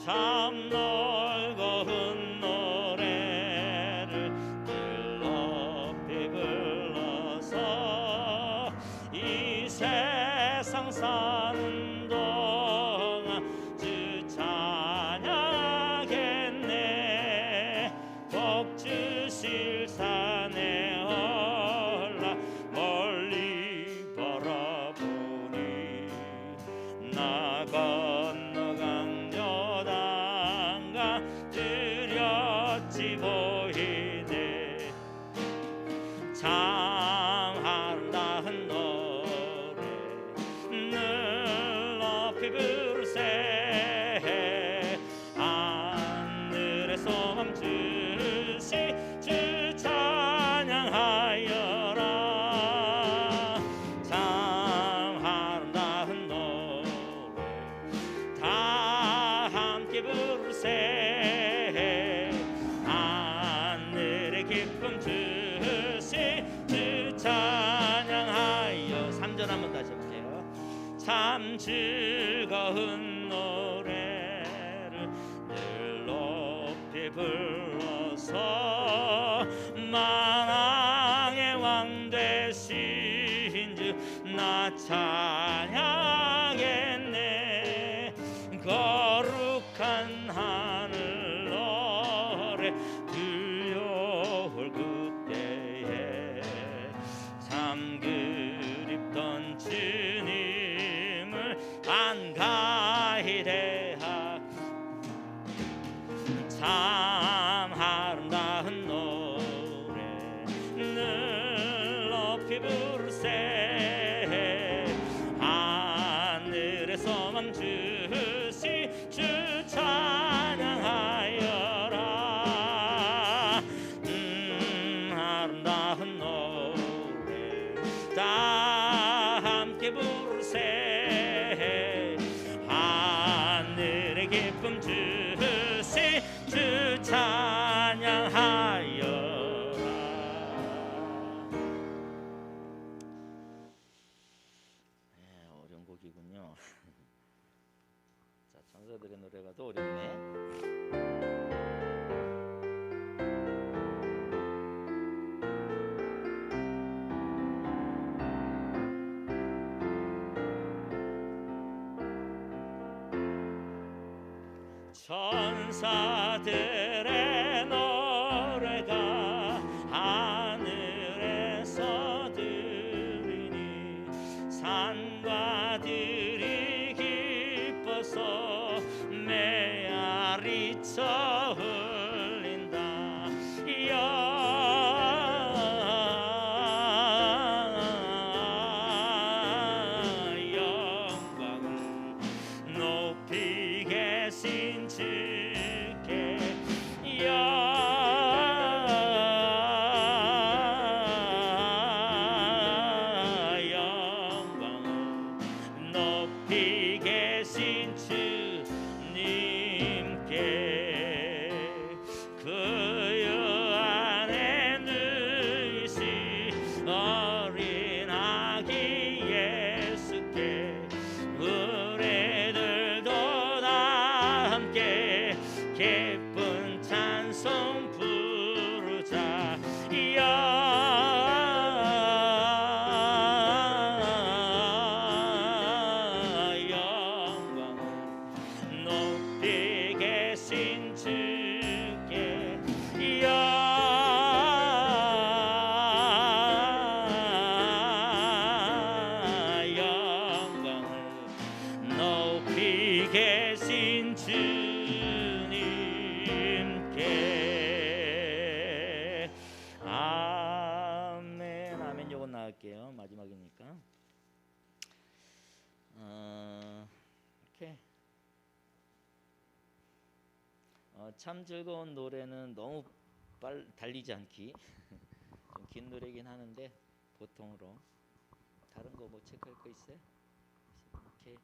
참 놀거운 노래를 늘 높이 불러서 이 세상 사는 동안 주 찬양하겠네. 복 주실 산에 올라 멀리 바라보니 나 건너 강요단가 뚜렷이 보이네. 참 아름다운 노래 늘 높이 부르세. 하늘에서 멈추시 주 찬양하여라. 참 아름다운 노래 다 함께 부르세. 하늘의 기쁨 주시 주 찬양하여. 3절 한번 다시 해볼게요. 참 즐거운 노래를 늘 높이 불러서 만왕의 왕 되신 주 나 찬양하겠네. 거룩한 하늘 노래 들려올 그때에 참 그립던 주님을 안가히 대하. 참 아름다운 노래 늘 높이 부르세. 하늘에서 멈추시 주 찬양하여라. 아름다운 노래 다 함께 부르세. 하늘의 기쁨 주시 주 찬양하여라. 어려운 곡이군요. 자, 천사들의 노래가 더 어렵네. 천사들의 노래가 하늘에서 들리니 산과 들이 기뻐서 메아리쳐 흘린다. 영광을 높이 계신 주께 영광을 높이 계신 주님께 그 안에 누이신 어린 아기 예수께 우리들도 다 함께 기쁜 찬송 부르자. 영광을 높이 계신 주께 영광을 높이 계신 주님께. 아멘. 아멘. 요건 나갈게요. 마지막이니까. 이렇게 참 즐거운 노래는 너무 달리지 않기. 좀 긴 노래긴 하는데 보통으로. 다른 거 뭐 체크할 거 있어요? 오케이.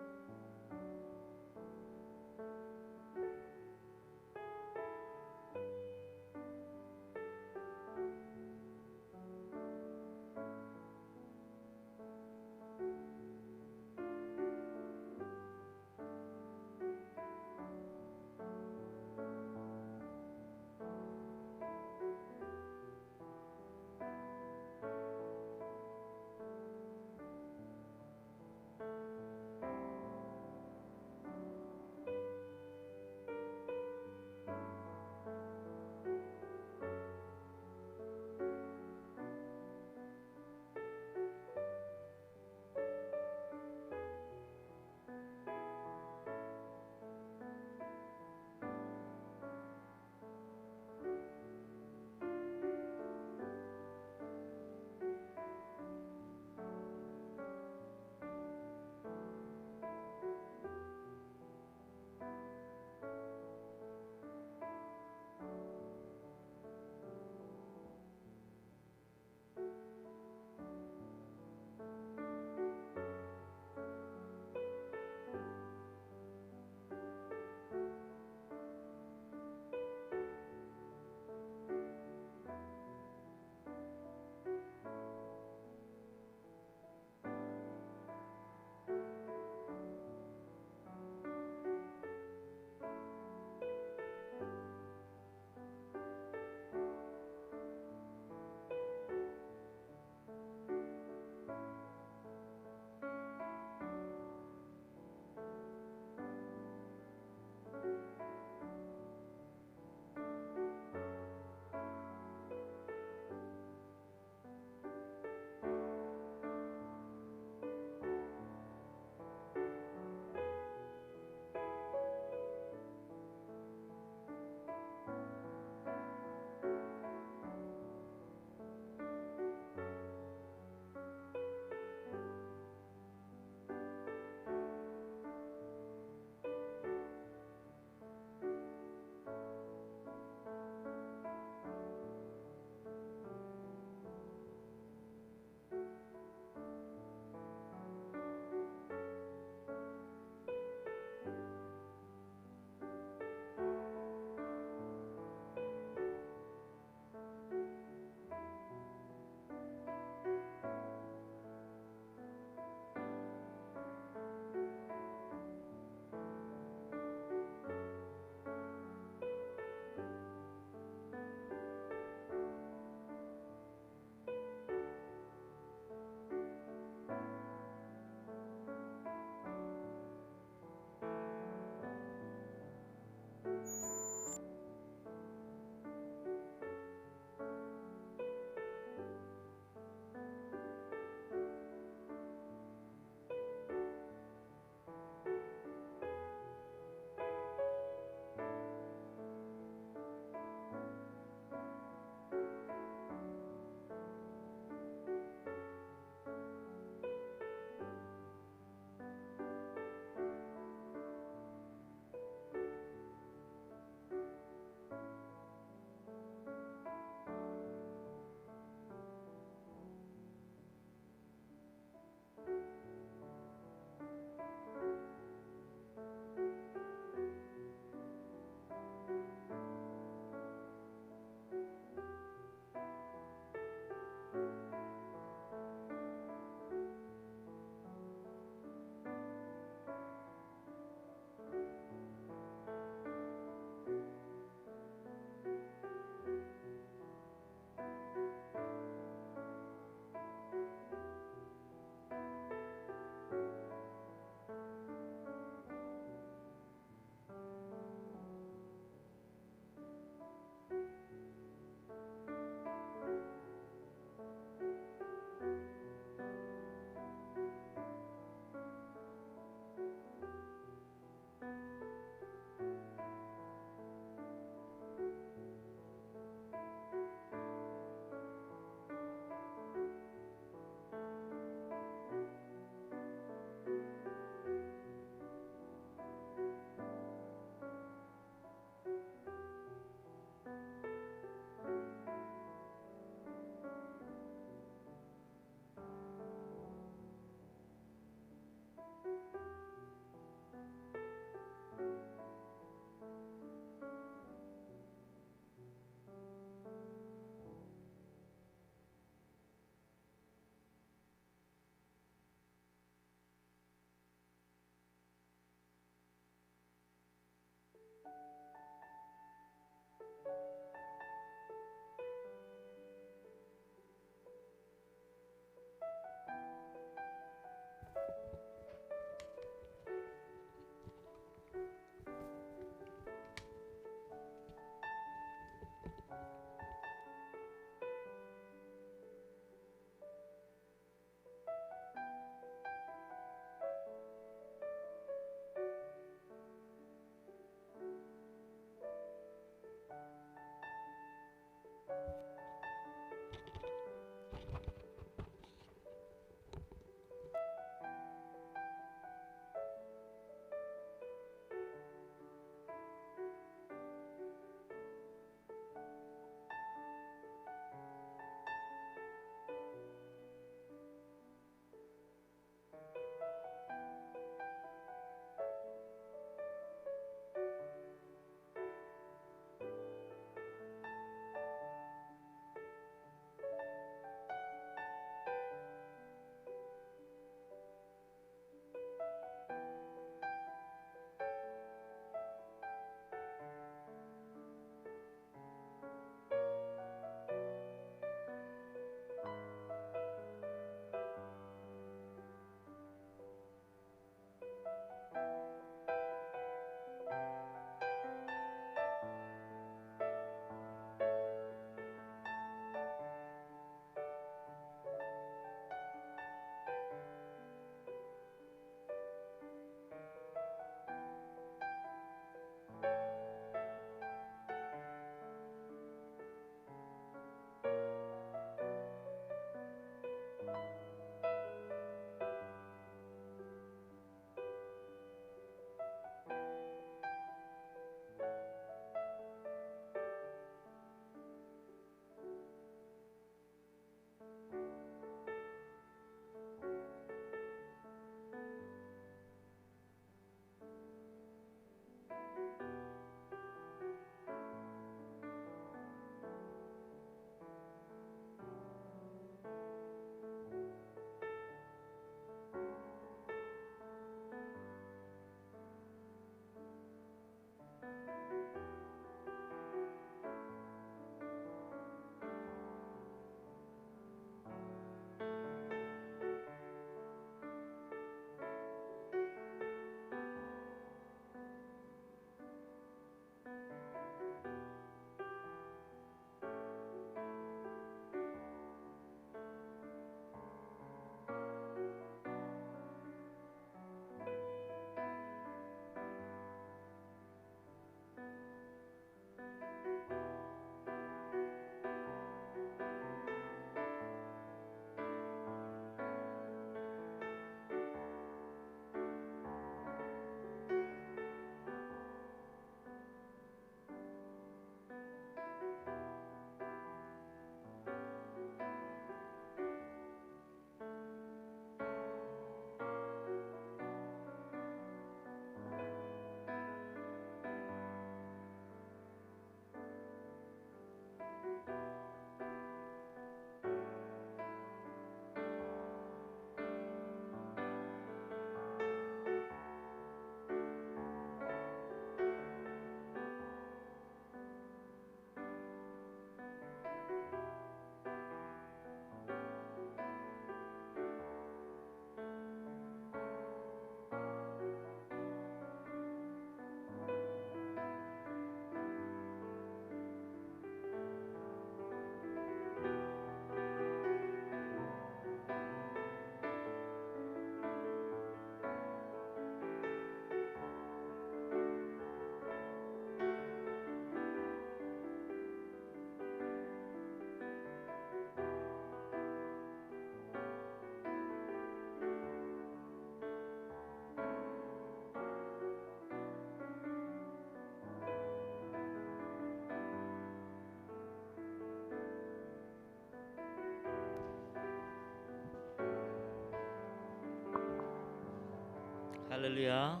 할렐루야.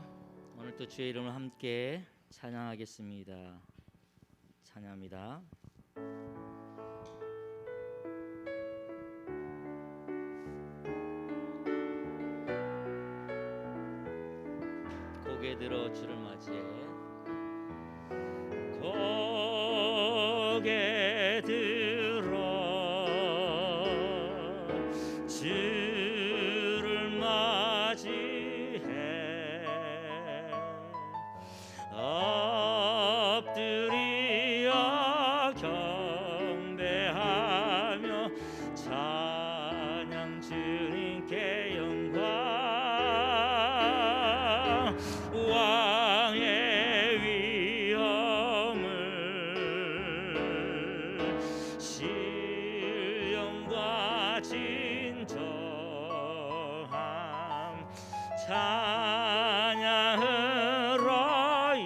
오늘 또 주의 이름을 함께 찬양하겠습니다. 찬양합니다. 고개 들어 주를 맞이해. 고개 들어 주를 맞이해. 엎드려 경배하며 찬양 주님께 영광. 왕의 위엄을 신령과 진정함 찬양으로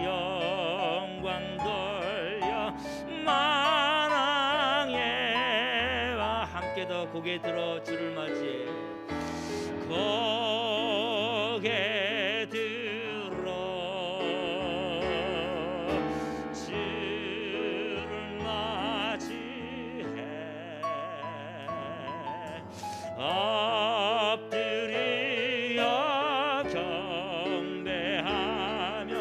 영광 돌려 만왕의 함께 더 고개 들어 주를 맞이해. 고개 들어 주를 맞이해. 엎드려 경배하며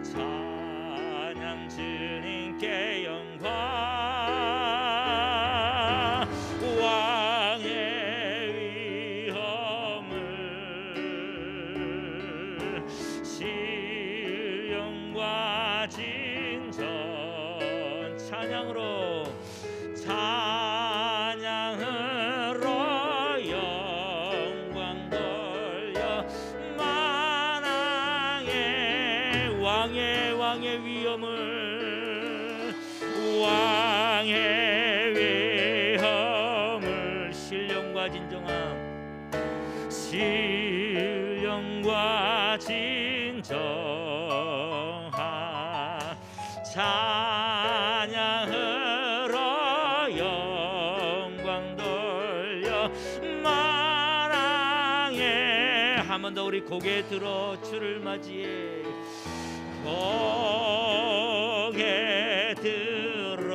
찬양 주님께 영광. 왕의 위엄을 신령과 진정 찬양으로 영광 돌려 만왕의 왕의 위엄을 신령과 진정함 신령과 진정함 찬양으로 영광 돌려 만왕의 한 번 더 우리 고개 들어 주를 맞이해. 고개 들어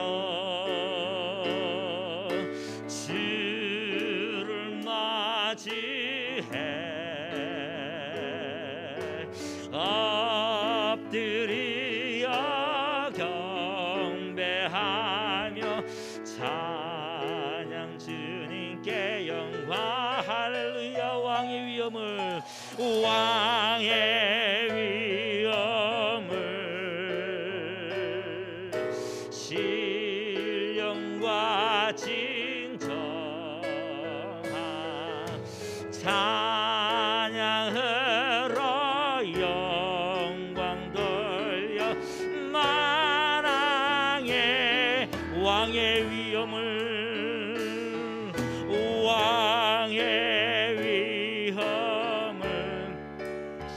주를 맞이해. 엎드려 경배하며 찬양 주님께 영광. 할렐루야. 왕의 위엄을 신령과 진정함 찬양으로 영광 돌려 만왕의 왕의 위엄을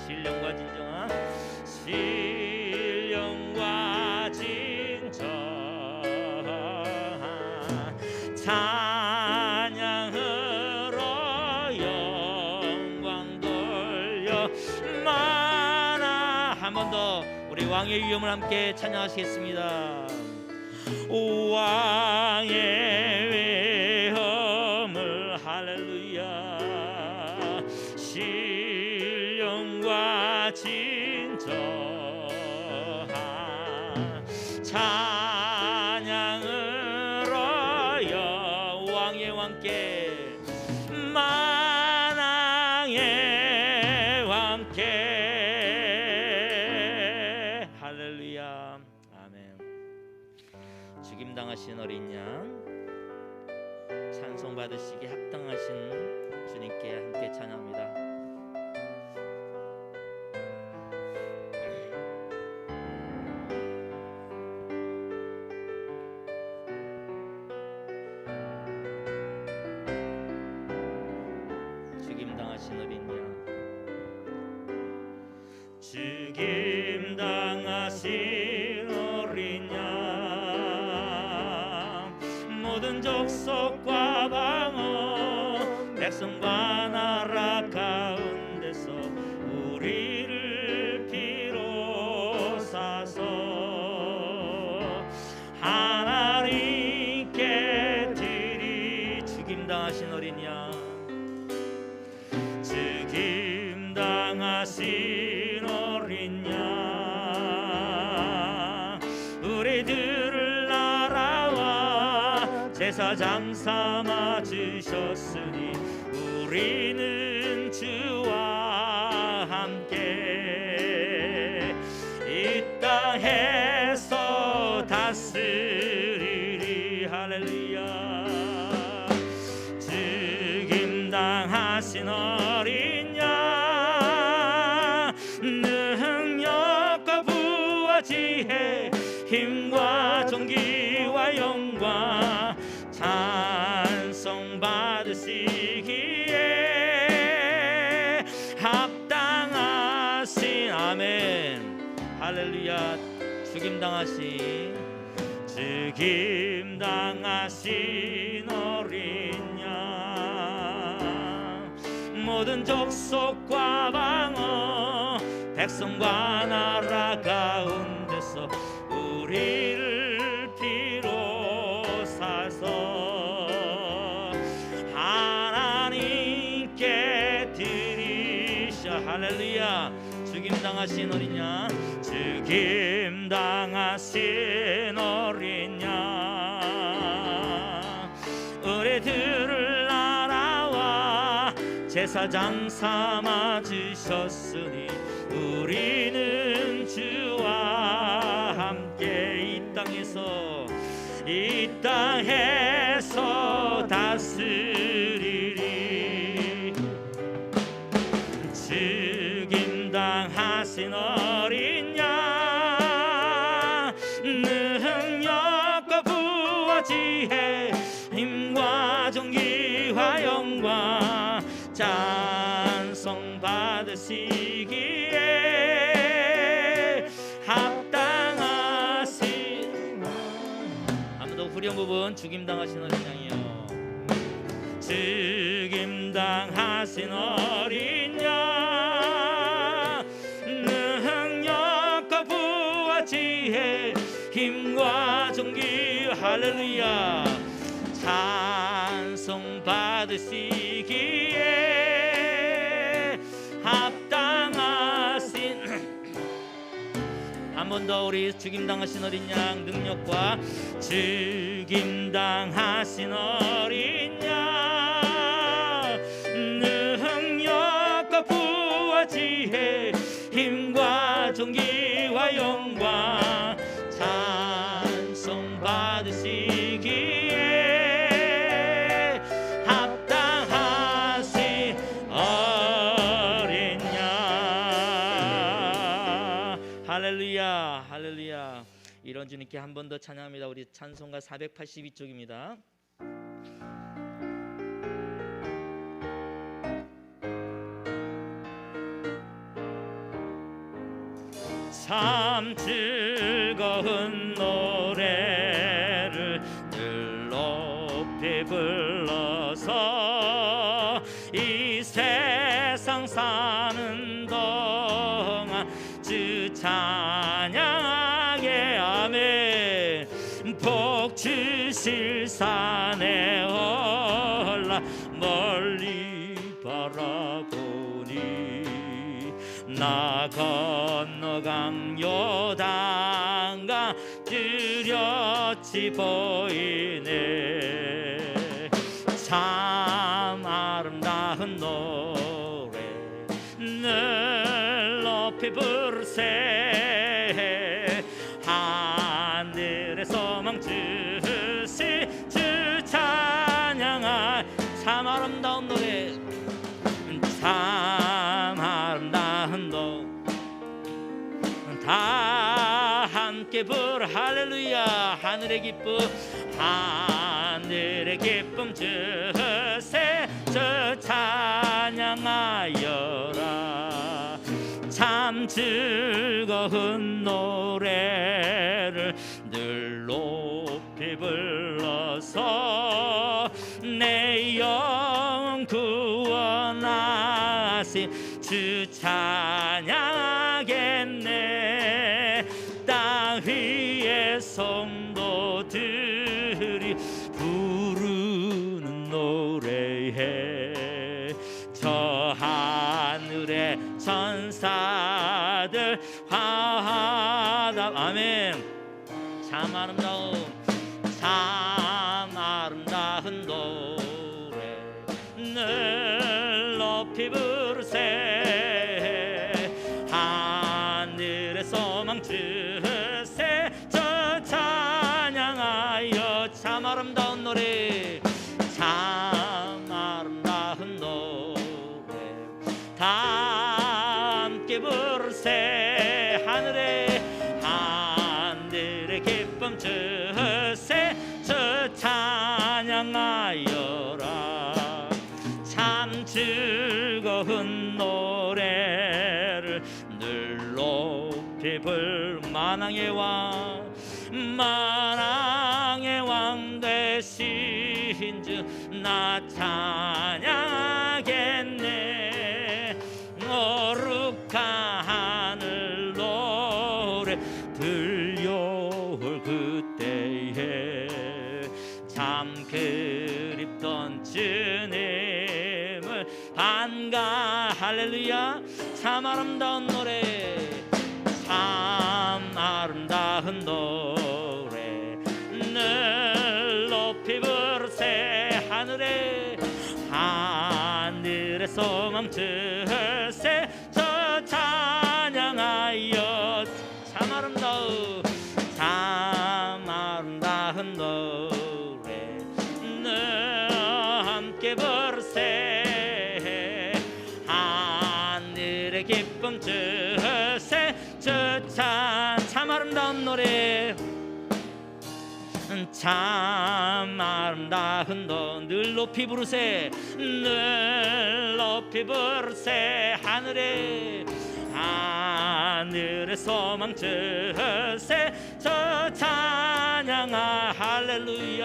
신령과 진정함 신령과 진정함 찬양으로 영광 돌려 만왕. 한 번 더 우리 왕의 위엄을 함께 찬양하시겠습니다. 왕의 위엄을 할렐루야 신령과 진정함 찬양으로 왕의 왕께 만왕의 왕께 할렐루야. 아멘. 죽임당하신 어린 양 찬송 받으시기에 합당하신 주님께 함께 찬양합니다. 죽임당하신 어린 양 죽임당하신 어린 양 모든 족속과 방언 백성과 나라 가운데서 우리를 죽임당하신 어린 양, 죽임당하신 어린 양, 우리들을 알아와 제사장 삼아 주셨으니 우리는 주와 함께 이 땅에서 다스리리. 할렐루야. 죽임당하신 어린 양, 능력과 부와 지혜, 힘과 존귀와 영광 찬송 받으시기에 합당하신. 아멘. 할렐루야. 죽임당하신 어린 양, 모든 족속과 방언 백성과 나라 가운데서 우리를 비로사서 하나님께 드리셔. 할렐루야. 죽임당하신 어린 양, 죽임당하신 어린 양, 우리들을 알아와 제사장 삼아 주셨으니 우리는 주와 함께 이 땅에서 다스리리. 죽임당하신 어린 양, 능력과 부와 지혜, 힘과 존귀와 영광 찬송 받으시기에 합당하신. 한번 더 후렴 부분. 죽임당하신 어린 양이요, 죽임당하신 어린 양, 능력과 부와 지혜, 힘과 존귀. 할렐루야. 찬송 받으시기에 합당하신. 한 번 더 우리 죽임당하신 어린 양, 능력과 죽임당하신 어린 양, 능력과 부와 지혜, 힘과 존귀와 영광 찬송 받으시기에 합당하신 어린 양. 할렐루야. 할렐루야. 이런 주님께 한 번 더 찬양합니다. 우리 찬송가 482쪽입니다. 참 즐거운 노래를 늘 높이 불러서 이 세상 사는 동안 주 찬양하게. 아멘. 복 주실 산에 올라 멀리 바라보니 나 건너 강요단강 뚜렷이 보이네. 참 아름다운 노래 늘 높이 부르세. 하늘에서 망주시 주 찬양할. 참 아름다운 노래, 참 아름다운 노래 다 함께 부르. 할렐루야. 하늘의 기쁨, 하늘의 기쁨 주세. 주 찬양하여라. 참 즐거운 노래를 늘 높이 불러서 내 영혼 구원하신 주 찬양하겠네. 땅 위의 성도들이 부르는 노래 천사들 화답. 아멘. 참 아름다운 노래 늘 높이 부르세. 하늘의 소망 주세. 저 찬양하여 참 아름다운 노래. 참 아름다운 노래 다 함께 부르세. 하늘의 기쁨 주세. 저 찬양하여라. 참 즐거운 노래를 늘 높이 불. 만왕의 왕 되신 주 나 찬양하겠네. 거룩한 하늘 노래 들려올 그때에 참 그립던 주님을 할렐루야. 참 아름다운 노래. 참 아름다운 노래 늘 높이 부르세. 하늘의 소망 주세. 저 찬양하여 참 아름다운 노래 늘 함께 부르세. 하늘의 기쁨 주세. 저 참 아름다운 노래. 참 아름다운 노래 늘 높이 부르세. 늘 높이 부르세. 하늘의 소망 주세. 저 찬양아 할렐루야.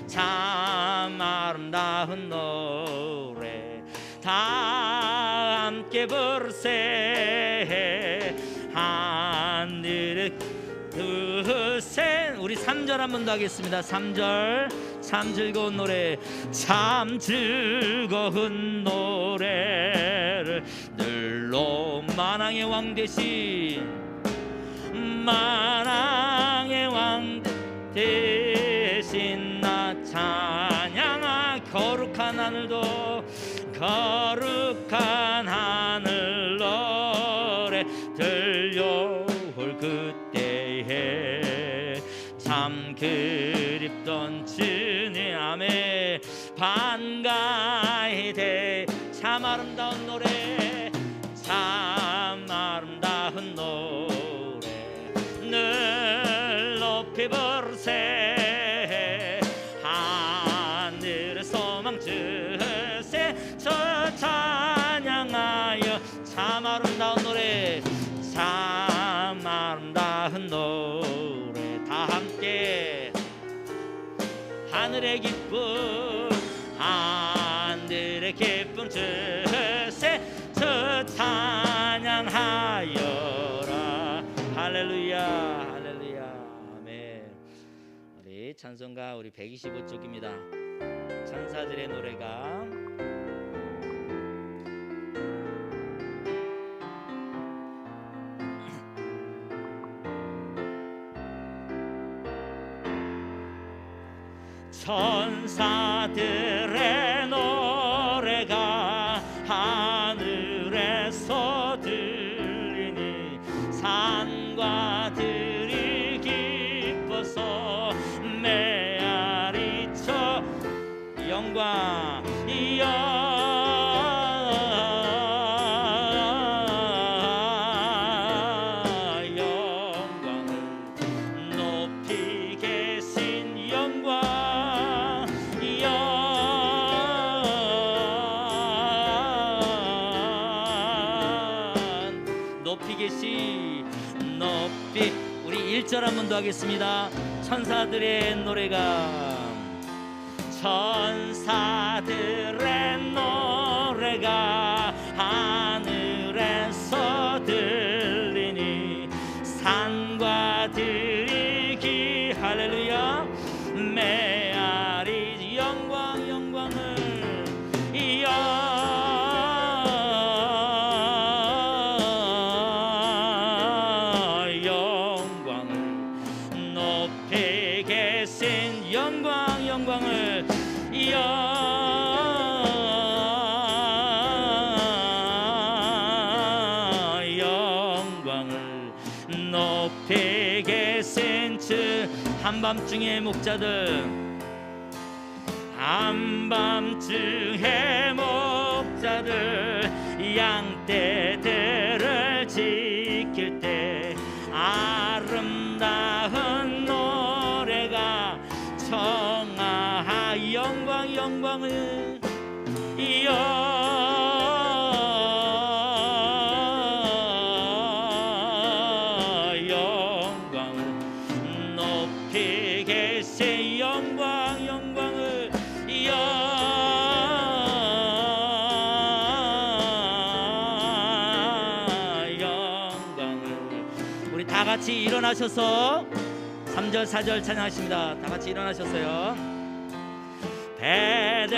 참 아름다운 노래 다 함께 부르세. 하늘의 우리 3절 한 번 더 하겠습니다. 3절. 참 즐거운 노래. 참 즐거운 노래를 늘로 만왕의 왕 되신 나 찬양하. 거룩한 하늘 노래 들려올 그때에 참 그립던 주님 아멘 반가이 돼. 참 아름다운 노래. 참 아름다운 노래 늘 높이 부르세. 하늘의 소망 주세. 저 찬양하여 참 아름다운 노래. 참 아름다운 노래 다 함께. 하늘의 기쁨 주세. 저 찬양하여라. 할렐루야 할렐루야 아멘. 우리 찬송가 우리 125쪽입니다. 천사들의 노래가. 천사들의 노래가 하늘에서 들리니 산과 들이 기뻐서 메아리쳐 영광 높이 계신 영광 높이 계시 높이. 우리 1절 한 번 더 하겠습니다. 천사들의 노래가. 천사들의 노래가 하늘에서 들리니 산과 들이 할렐루야 메아리 영광을 영광을 높이겠은즉 한밤중의 목자들 한밤중의 목자들 양떼들을 지킬 때 아름다운 노래가 청하 영광을 영광을 높이겠세 영광을 영광을 우리 다 같이 일어나셔서 3절 4절 찬양하십니다. 다 같이 일어나셨어요. 베들레헴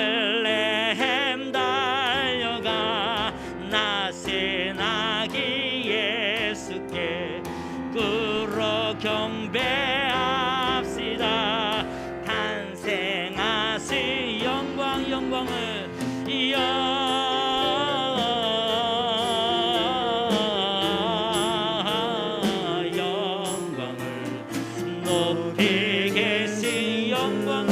달려가 낯선 아기 예수께 꿇어 경배합시다. 탄생하신 영광을 높이 계신 영광을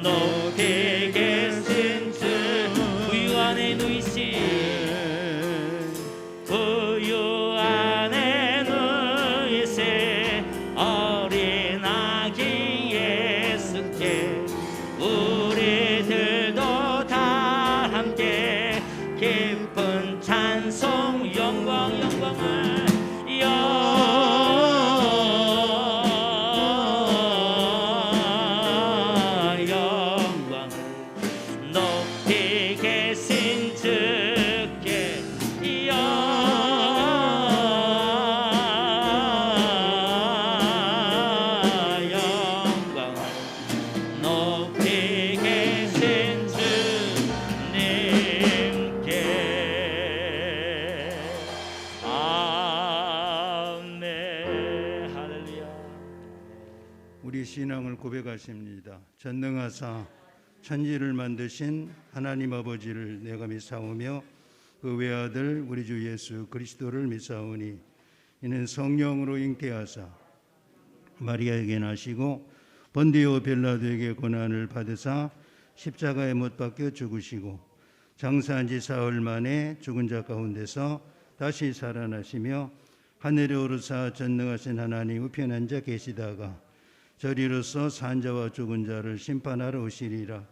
높이 계신 주 부유 안에 누이신 어린 아기 예수께 우리들도 다 함께 깊은 찬송 영광을 높이 계신 주께 높이 계신 주님께 아멘. 할렐루야. 우리 신앙을 고백하십니다. 전능하사 천지를 만드신 하나님 아버지를 내가 믿사오며 그 외아들 우리 주 예수 그리스도를 믿사오니 이는 성령으로 잉태하사 마리아에게 나시고 본디오 빌라도에게 고난을 받으사 십자가에 못 박혀 죽으시고 장사한 지 사흘 만에 죽은 자 가운데서 다시 살아나시며 하늘에 오르사 전능하신 하나님 우편에 앉아 계시다가 저리로서 산 자와 죽은 자를 심판하러 오시리라.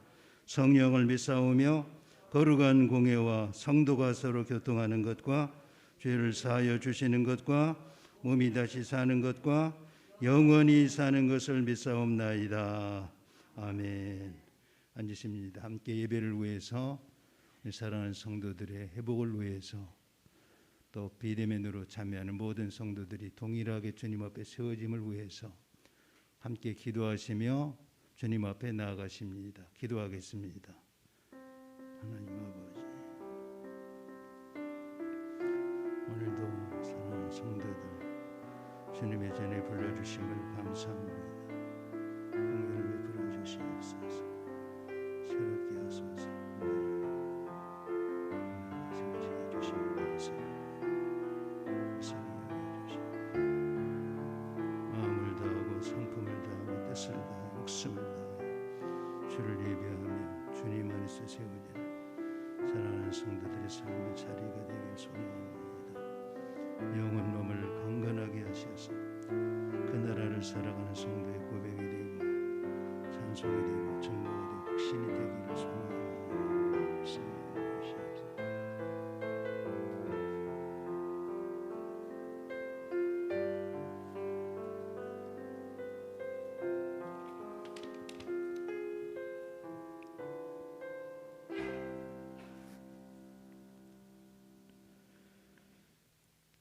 성령을 믿사오며 거룩한 공예와 성도가 서로 교통하는 것과 죄를 사하여 주시는 것과 몸이 다시 사는 것과 영원히 사는 것을 믿사옵나이다. 아멘. 앉으십니다. 함께 예배를 위해서 사랑하는 성도들의 회복을 위해서 또 비대면으로 참여하는 모든 성도들이 동일하게 주님 앞에 세워짐을 위해서 함께 기도하시며 주님 앞에 나아가십니다. 기도하겠습니다. 하나님 아버지, 오늘도 사랑하는 성도들 주님의 전에 불러주심을 감사합니다. 공연을 베풀어 주시옵소서. 새롭게 하소서. 생각해 주시면 감사합니다. 마음을 다하고 성품을 다하고 뜻을 다하고 목숨을 다하여 주를 예배하며 주님 안에서 세워지는 사랑하는 성도들의 삶의 자리가 되길 소망합니다. 영혼 몸을 강건하게 하셔서 그 나라를 살아가는 성도의 고백이 되고 찬송이 되고 증거가 되고 확신이 되기를 소망합니다.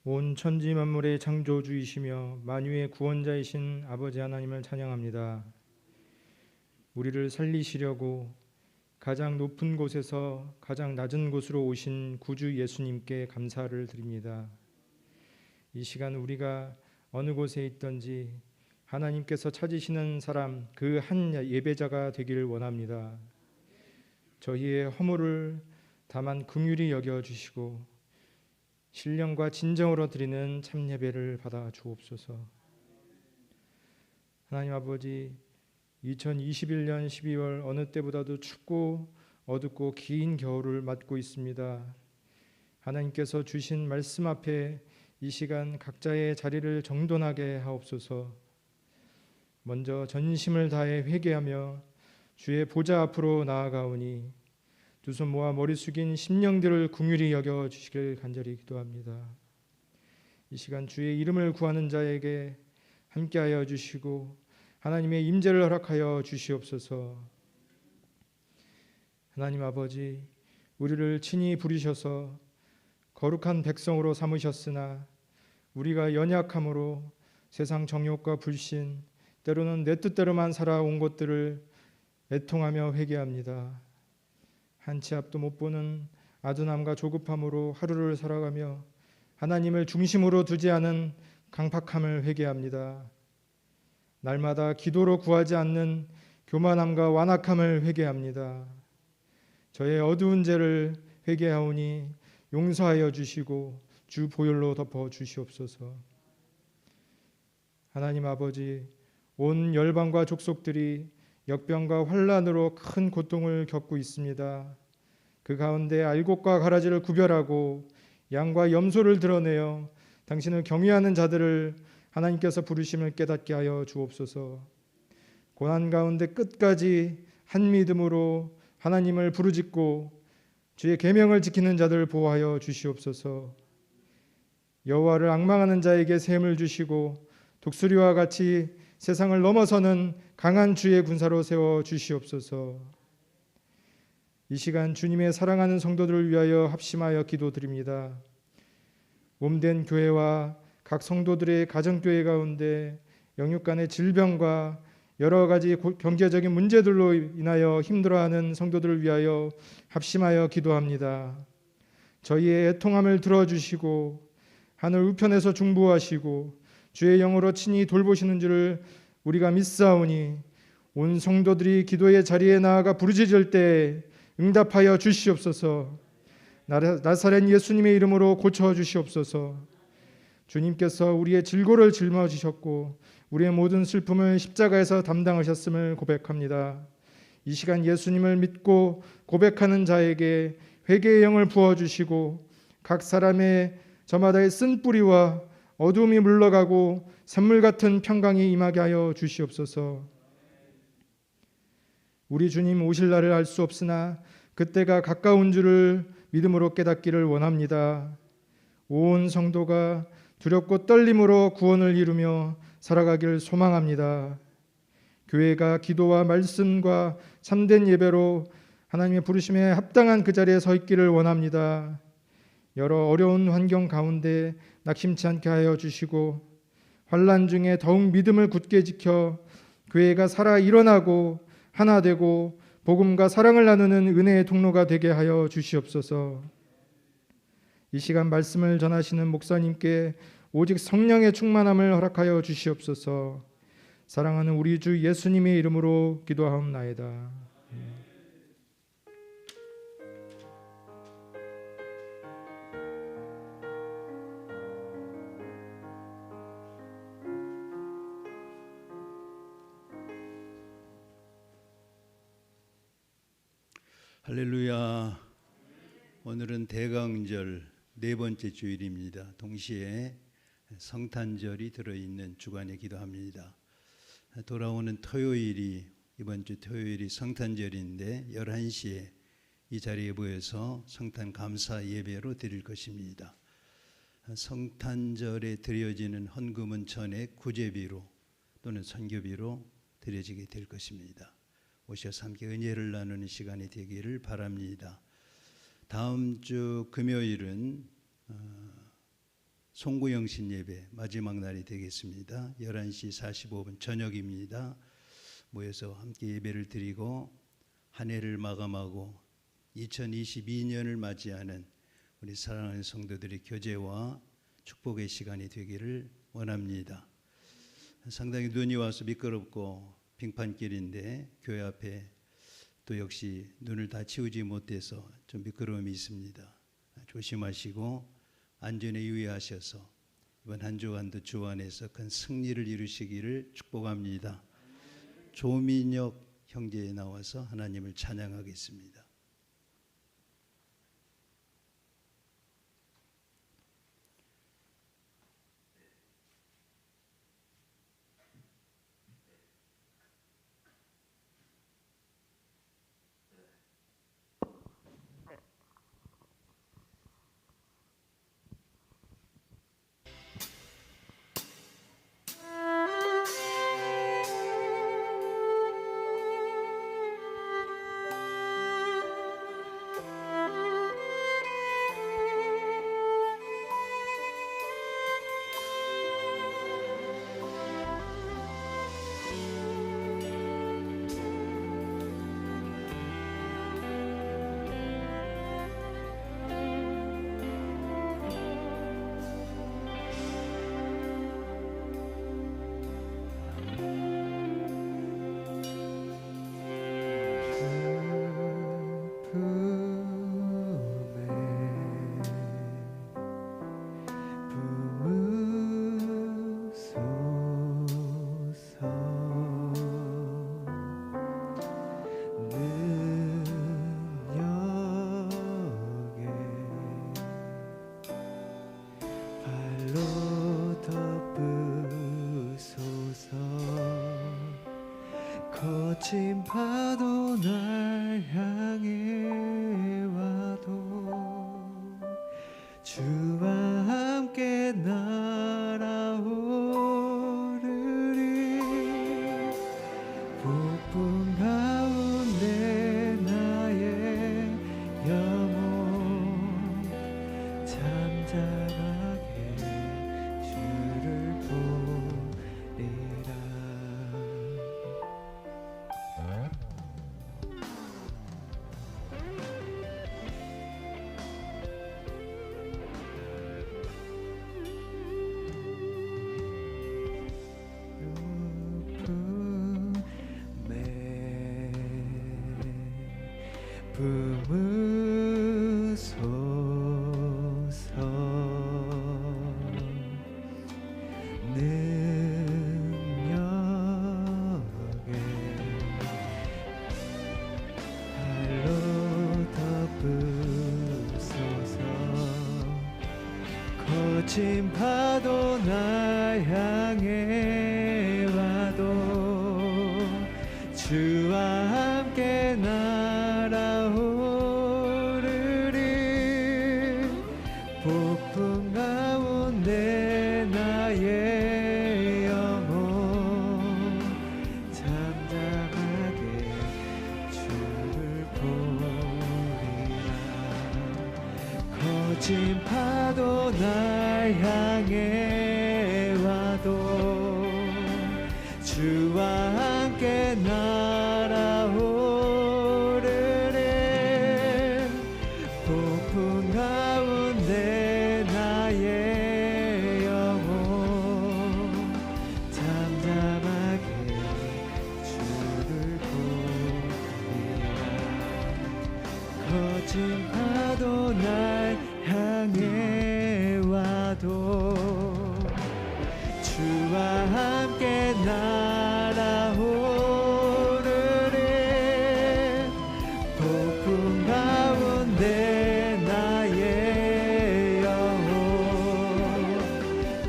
온 천지 만물의 창조주이시며 만유의 구원자이신 아버지 하나님을 찬양합니다. 우리를 살리시려고 가장 높은 곳에서 가장 낮은 곳으로 오신 구주 예수님께 감사를 드립니다. 이 시간 우리가 어느 곳에 있든지 하나님께서 찾으시는 사람 그 한 예배자가 되기를 원합니다. 저희의 허물을 다만 긍휼히 여겨 주시고 신령과 진정으로 드리는 참 예배를 받아 주옵소서. 하나님 아버지, 2021년 12월 어느 때보다도 춥고 어둡고 긴 겨울을 맞고 있습니다. 하나님께서 주신 말씀 앞에 이 시간 각자의 자리를 정돈하게 하옵소서. 먼저 전심을 다해 회개하며 주의 보좌 앞으로 나아가오니 두 손 모아 머리 숙인 심령들을 긍휼히 여겨 주시길 간절히 기도합니다. 이 시간 주의 이름을 구하는 자에게 함께하여 주시고 하나님의 임재를 허락하여 주시옵소서. 하나님 아버지, 우리를 친히 부르셔서 거룩한 백성으로 삼으셨으나 우리가 연약함으로 세상 정욕과 불신, 때로는 내 뜻대로만 살아온 것들을 애통하며 회개합니다. 한 치 앞도 못 보는 아둔함과 조급함으로 하루를 살아가며 하나님을 중심으로 두지 않은 강팍함을 회개합니다. 날마다 기도로 구하지 않는 교만함과 완악함을 회개합니다. 저의 어두운 죄를 회개하오니 용서하여 주시고 주 보혈로 덮어 주시옵소서. 하나님 아버지, 온 열방과 족속들이 역병과 환난으로 큰 고통을 겪고 있습니다. 그 가운데 알곡과 가라지를 구별하고 양과 염소를 드러내어 당신을 경외하는 자들을 하나님께서 부르심을 깨닫게 하여 주옵소서. 고난 가운데 끝까지 한 믿음으로 하나님을 부르짖고 주의 계명을 지키는 자들 보호하여 주시옵소서. 여호와를 앙망하는 자에게 샘을 주시고 독수리와 같이 세상을 넘어서는 강한 주의 군사로 세워 주시옵소서. 이 시간 주님의 사랑하는 성도들을 위하여 합심하여 기도드립니다. 몸된 교회와 각 성도들의 가정교회 가운데 영육 간의 질병과 여러 가지 경제적인 문제들로 인하여 힘들어하는 성도들을 위하여 합심하여 기도합니다. 저희의 애통함을 들어주시고 하늘 우편에서 중보하시고 주의 영으로 친히 돌보시는 줄을 우리가 믿사오니 온 성도들이 기도의 자리에 나아가 부르짖을 때 응답하여 주시옵소서. 나사렛 예수님의 이름으로 고쳐 주시옵소서. 주님께서 우리의 질고를 짊어지셨고 우리의 모든 슬픔을 십자가에서 담당하셨음을 고백합니다. 이 시간 예수님을 믿고 고백하는 자에게 회개의 영을 부어주시고 각 사람의 저마다의 쓴 뿌리와 어두움이 물러가고 샘물 같은 평강이 임하게 하여 주시옵소서. 우리 주님 오실 날을 알 수 없으나 그때가 가까운 줄을 믿음으로 깨닫기를 원합니다. 온 성도가 두렵고 떨림으로 구원을 이루며 살아가기를 소망합니다. 교회가 기도와 말씀과 참된 예배로 하나님의 부르심에 합당한 그 자리에 서 있기를 원합니다. 여러 어려운 환경 가운데 낙심치 않게 하여 주시고 환난 중에 더욱 믿음을 굳게 지켜 교회가 살아 일어나고 하나 되고 복음과 사랑을 나누는 은혜의 통로가 되게 하여 주시옵소서. 이 시간 말씀을 전하시는 목사님께 오직 성령의 충만함을 허락하여 주시옵소서. 사랑하는 우리 주 예수님의 이름으로 기도하옵나이다. 할렐루야. 오늘은 대강절 네 번째 주일입니다. 동시에 성탄절이 들어있는 주간에 기도합니다. 돌아오는 토요일이 이번 주 토요일이 성탄절인데 11시에 이 자리에 모여서 성탄 감사 예배로 드릴 것입니다. 성탄절에 드려지는 헌금은 전액 구제비로 또는 선교비로 드려지게 될 것입니다. 오셔서 함께 은혜를 나누는 시간이 되기를 바랍니다. 다음 주 금요일은 송구영신 예배 마지막 날이 되겠습니다. 11시 45분 저녁입니다. 모여서 함께 예배를 드리고 한 해를 마감하고 2022년을 맞이하는 우리 사랑하는 성도들의 교제와 축복의 시간이 되기를 원합니다. 상당히 눈이 와서 미끄럽고 빙판길인데 교회 앞에 또 역시 눈을 다 치우지 못해서 좀 미끄러움이 있습니다. 조심하시고 안전에 유의하셔서 이번 한 주간도 주 안에서 큰 승리를 이루시기를 축복합니다. 조민혁 형제에 나와서 하나님을 찬양하겠습니다. 거친 파도 날 향해 와도 주와 함께 날아오르리. 폭풍 가운데 나의 영혼 잠잠하게 주를 보리라. 품으소서. 능력에 발로 덮으소서. 거친 파도 날 향해 와도 주와 함께 날아오르리. 폭풍 가운데 나의 영혼 잠잠하게 주를 보리라. 거친 파도 날 향해 와도 주와 함께 날아오르리. 폭풍 가운데 나의 영혼 잠잠하게 주를 보리라. 거친 파도 날 향해 와도 주와 함께 날아오르리. 폭풍 가운데 나의 영혼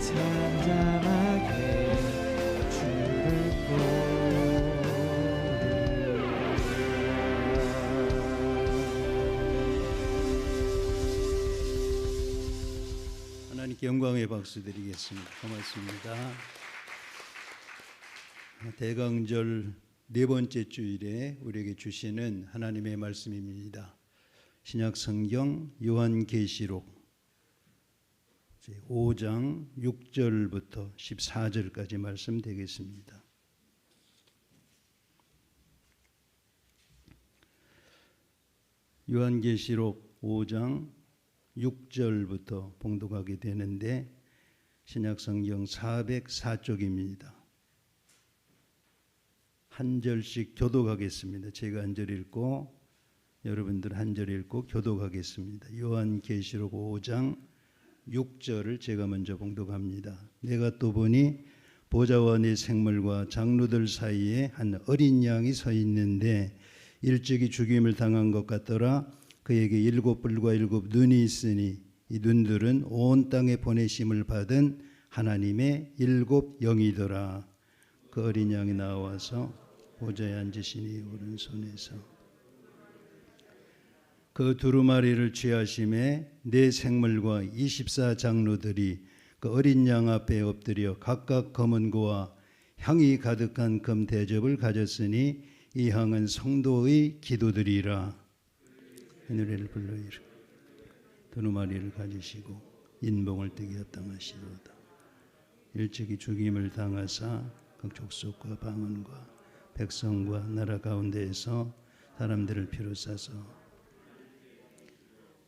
잠잠하게 주를 보리라. 하나님께 영광의 박수 드리겠습니다. 고맙습니다. 대강절 네 번째 주일에 우리에게 주시는 하나님의 말씀입니다. 신약 성경 요한계시록 5장 6절부터 14절까지 말씀 되겠습니다. 요한계시록 5장 6절부터 봉독하게 되는데 신약성경 404쪽입니다. 한 절씩 교독하겠습니다. 제가 한 절 읽고 여러분들 한 절 읽고 교독하겠습니다. 요한계시록 5장 6절을 제가 먼저 봉독합니다. 내가 또 보니 보좌와 네 생물과 장로들 사이에 한 어린 양이 서 있는데 일찍이 죽임을 당한 것 같더라. 그에게 7뿔과 7 눈이 있으니 이 눈들은 온 땅에 보내심을 받은 하나님의 7 영이더라. 그 어린 양이 나와서 보좌에 앉으시니 오른손에서 그 두루마리를 취하심에 네 생물과 24 장로들이 그 어린 양 앞에 엎드려 각각 검은 고와 향이 가득한 금 대접을 가졌으니 이 향은 성도의 기도들이라. 이 노래를 불러이라. 두루마리를 가지시고 인봉을 뜨게 합당하시도다. 일찍이 죽임을 당하사 그 족속과 방언과 백성과 나라 가운데에서 사람들을 피로 싸서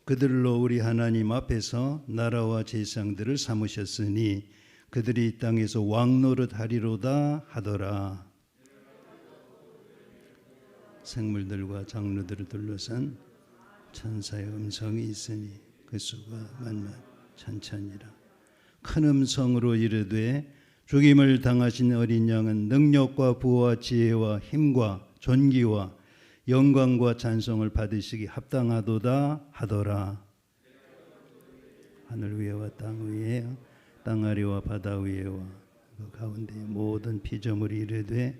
그들로 우리 하나님 앞에서 나라와 제사장들을 삼으셨으니 그들이 이 땅에서 왕노릇 하리로다 하더라. 생물들과 장로들을 둘러싼 천사의 음성이 있으니 그 수가 만만 천천이라. 큰 음성으로 이르되 죽임을 당하신 어린 양은 능력과 부와 지혜와 힘과 존귀와 영광과 찬송을 받으시기 합당하도다 하더라. 하늘 위에와 땅 위에 땅 아래와 바다 위에와 그 가운데의 모든 피조물이 이르되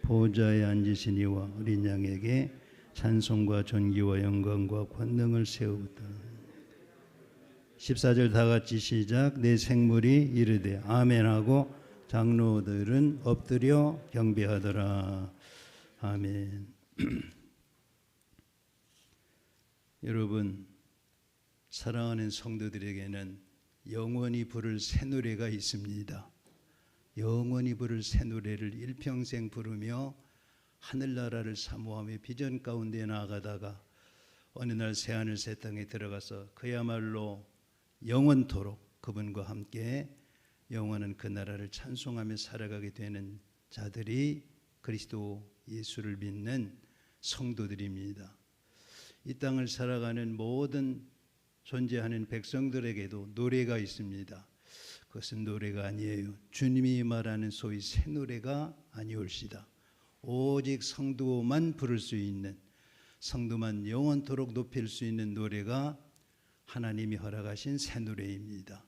보좌에 앉으신 이와 어린 양에게 찬송과 존귀와 영광과 권능을 세우다. 14절 다 같이 시작. 내 생물이 이르되 아멘하고 장로들은 엎드려 경배하더라. 아멘. 여러분, 사랑하는 성도들에게는 영원히 부를 새 노래가 있습니다. 영원히 부를 새 노래를 일평생 부르며 하늘나라를 사모하며 비전 가운데 나아가다가 어느 날 새하늘 새 땅에 들어가서 그야말로 영원토록 그분과 함께 영원한 그 나라를 찬송하며 살아가게 되는 자들이 그리스도 예수를 믿는 성도들입니다. 이 땅을 살아가는 모든 존재하는 백성들에게도 노래가 있습니다. 그것은 노래가 아니에요. 주님이 말하는 소위 새 노래가 아니올시다. 오직 성도만 부를 수 있는, 성도만 영원토록 높일 수 있는 노래가 하나님이 허락하신 새 노래입니다.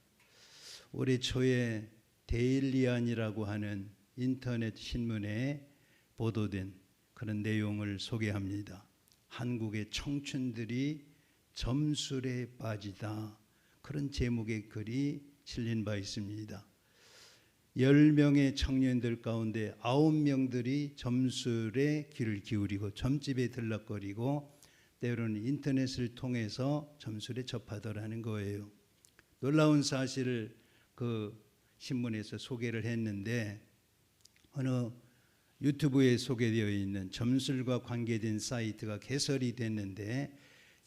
올해 초에 데일리안이라고 하는 인터넷 신문에 보도된 그런 내용을 소개합니다. 한국의 청춘들이 점술에 빠지다, 그런 제목의 글이 실린 바 있습니다. 10명의 청년들 가운데 9명들이 점술에 귀를 기울이고 점집에 들락거리고 때로는 인터넷을 통해서 점술에 접하더라는 거예요. 놀라운 사실을 그 신문에서 소개를 했는데 어느 유튜브에 소개되어 있는 점술과 관계된 사이트가 개설이 됐는데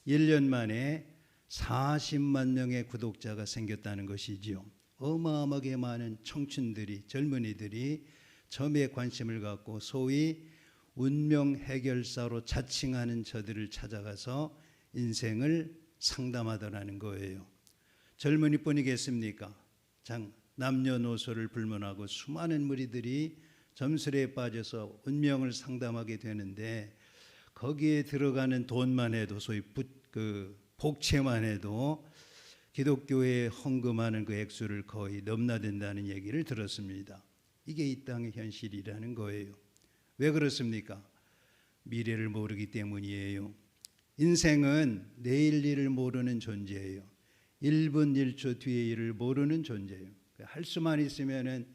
1년 만에 40만 명의 구독자가 생겼다는 것이지요. 어마어마하게 많은 청춘들이, 젊은이들이 점에 관심을 갖고 소위 운명 해결사로 자칭하는 저들을 찾아가서 인생을 상담하더라는 거예요. 젊은이뿐이겠습니까? 남녀노소를 불문하고 수많은 무리들이 점술에 빠져서 운명을 상담하게 되는데 거기에 들어가는 돈만 해도 소위 복채만 해도 기독교에 헌금하는 그 액수를 거의 넘나든다는 얘기를 들었습니다. 이게 이 땅의 현실이라는 거예요. 왜 그렇습니까? 미래를 모르기 때문이에요. 인생은 내일 일을 모르는 존재예요. 1분 1초 뒤의 일을 모르는 존재예요. 할 수만 있으면은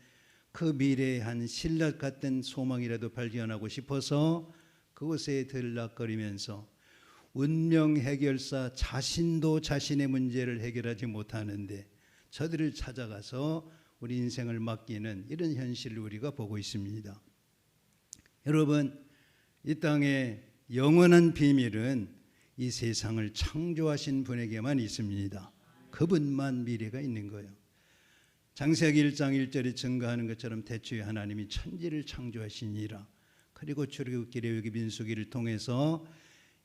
그 미래의 한 신락 같은 소망이라도 발견하고 싶어서 그곳에 들락거리면서 운명 해결사 자신도 자신의 문제를 해결하지 못하는데 저들을 찾아가서 우리 인생을 맡기는 이런 현실을 우리가 보고 있습니다. 여러분, 이 땅의 영원한 비밀은 이 세상을 창조하신 분에게만 있습니다. 그분만 미래가 있는 거예요. 창세기 1장 1절에 증거하는 것처럼 태초에 하나님이 천지를 창조하시니라. 그리고 출애굽기 레위기 민수기를 통해서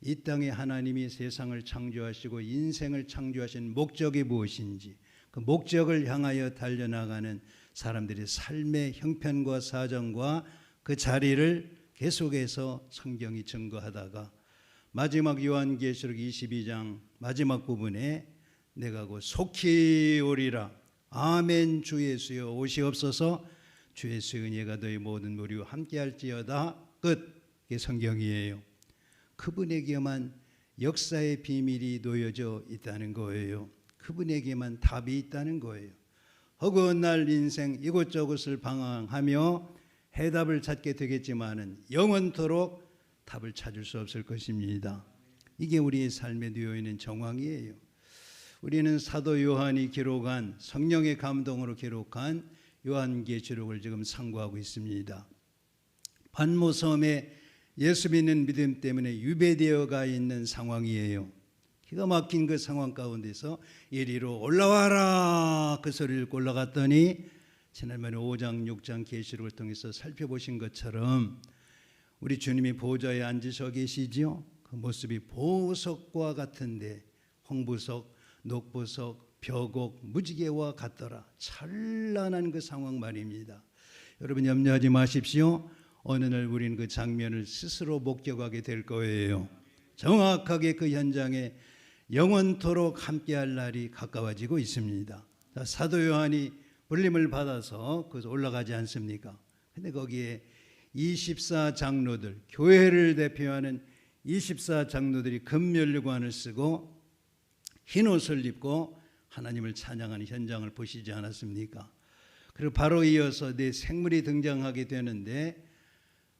이 땅에 하나님이 세상을 창조하시고 인생을 창조하신 목적이 무엇인지, 그 목적을 향하여 달려나가는 사람들의 삶의 형편과 사정과 그 자리를 계속해서 성경이 증거하다가 마지막 요한계시록 22장 마지막 부분에 내가 곧 속히 오리라. 아멘. 주 예수여 오시옵소서. 주 예수의 은혜가 너희 모든 무리와 함께할지어다. 끝. 이게 성경이에요. 그분에게만 역사의 비밀이 놓여져 있다는 거예요. 그분에게만 답이 있다는 거예요. 허구한 날 인생 이곳저곳을 방황하며 해답을 찾게 되겠지만은 영원토록 답을 찾을 수 없을 것입니다. 이게 우리의 삶에 놓여 있는 정황이에요. 우리는 사도 요한이 기록한, 성령의 감동으로 기록한 요한계시록을 지금 상고하고 있습니다. 반모섬에 예수 믿는 믿음 때문에 유배되어가 있는 상황이에요. 기가 막힌 그 상황 가운데서 이리로 올라와라 그 소리를 듣고 올라갔더니 지난번에 5장 6장 계시록을 통해서 살펴보신 것처럼 우리 주님이 보좌에 앉으셔 계시지요. 그 모습이 보석과 같은데 홍보석, 녹보석, 벽옥, 무지개와 같더라. 찬란한 그 상황 말입니다. 여러분 염려하지 마십시오. 어느 날 우리는 그 장면을 스스로 목격하게 될 거예요. 정확하게 그 현장에 영원토록 함께할 날이 가까워지고 있습니다. 사도 요한이 불림을 받아서 거기서 올라가지 않습니까? 근데 거기에 24장로들, 교회를 대표하는 24장로들이 금면류관을 쓰고 흰옷을 입고 하나님을 찬양하는 현장을 보시지 않았습니까? 그리고 바로 이어서 네 생물이 등장하게 되는데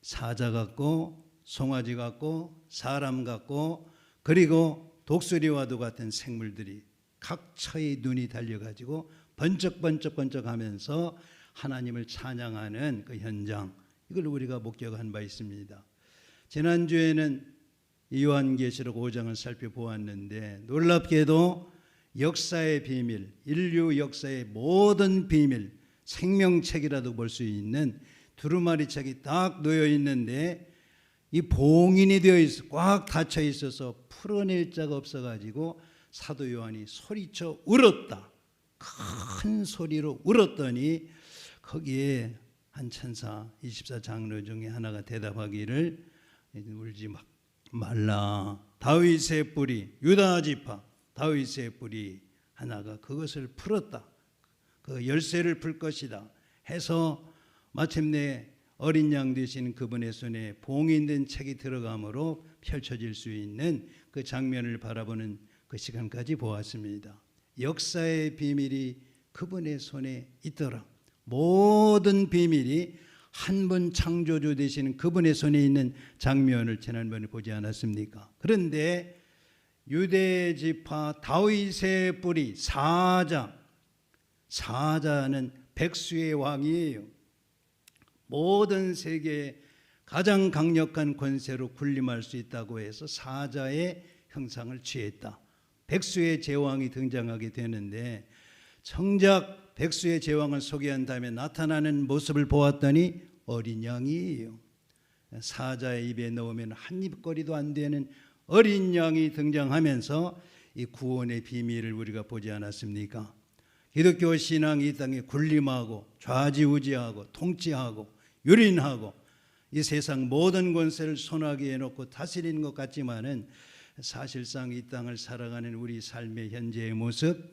사자 같고 송아지 같고 사람 같고 그리고 독수리와도 같은 생물들이 각처에 눈이 달려가지고 번쩍번쩍번쩍하면서 하나님을 찬양하는 그 현장, 이걸 우리가 목격한 바 있습니다. 지난주에는 요한계시록 5장을 살펴보았는데 놀랍게도 역사의 비밀, 인류 역사의 모든 비밀, 생명책이라도 볼 수 있는 두루마리 책이 딱 놓여 있는데 이 봉인이 되어 있어 꽉 닫혀 있어서 풀어낼 자가 없어가지고 사도 요한이 소리쳐 울었다. 큰 소리로 울었더니 거기에 한 천사 24장로 중에 하나가 대답하기를 울지 말라. 다윗의 뿌리, 유다 지파 다윗의 뿌리 하나가 그것을 풀었다. 그 열쇠를 풀 것이다 해서 마침내 어린 양 되신 그분의 손에 봉인된 책이 들어감으로 펼쳐질 수 있는 그 장면을 바라보는 그 시간까지 보았습니다. 역사의 비밀이 그분의 손에 있더라. 모든 비밀이 한 분 창조주 되시는 그분의 손에 있는 장면을 지난번에 보지 않았습니까? 그런데 유대 지파 다윗의 뿌리 사자는 백수의 왕이에요. 모든 세계에 가장 강력한 권세로 군림할 수 있다고 해서 사자의 형상을 취했다. 백수의 제왕이 등장하게 되는데 정작 백수의 제왕을 소개한 다음에 나타나는 모습을 보았더니 어린 양이에요. 사자의 입에 넣으면 한 입거리도 안 되는 어린 양이 등장하면서 이 구원의 비밀을 우리가 보지 않았습니까? 기독교 신앙이 이 땅에 군림하고 좌지우지하고 통치하고 유린하고 이 세상 모든 권세를 손아귀에 놓고 다스리는 것 같지만은 사실상 이 땅을 살아가는 우리 삶의 현재의 모습,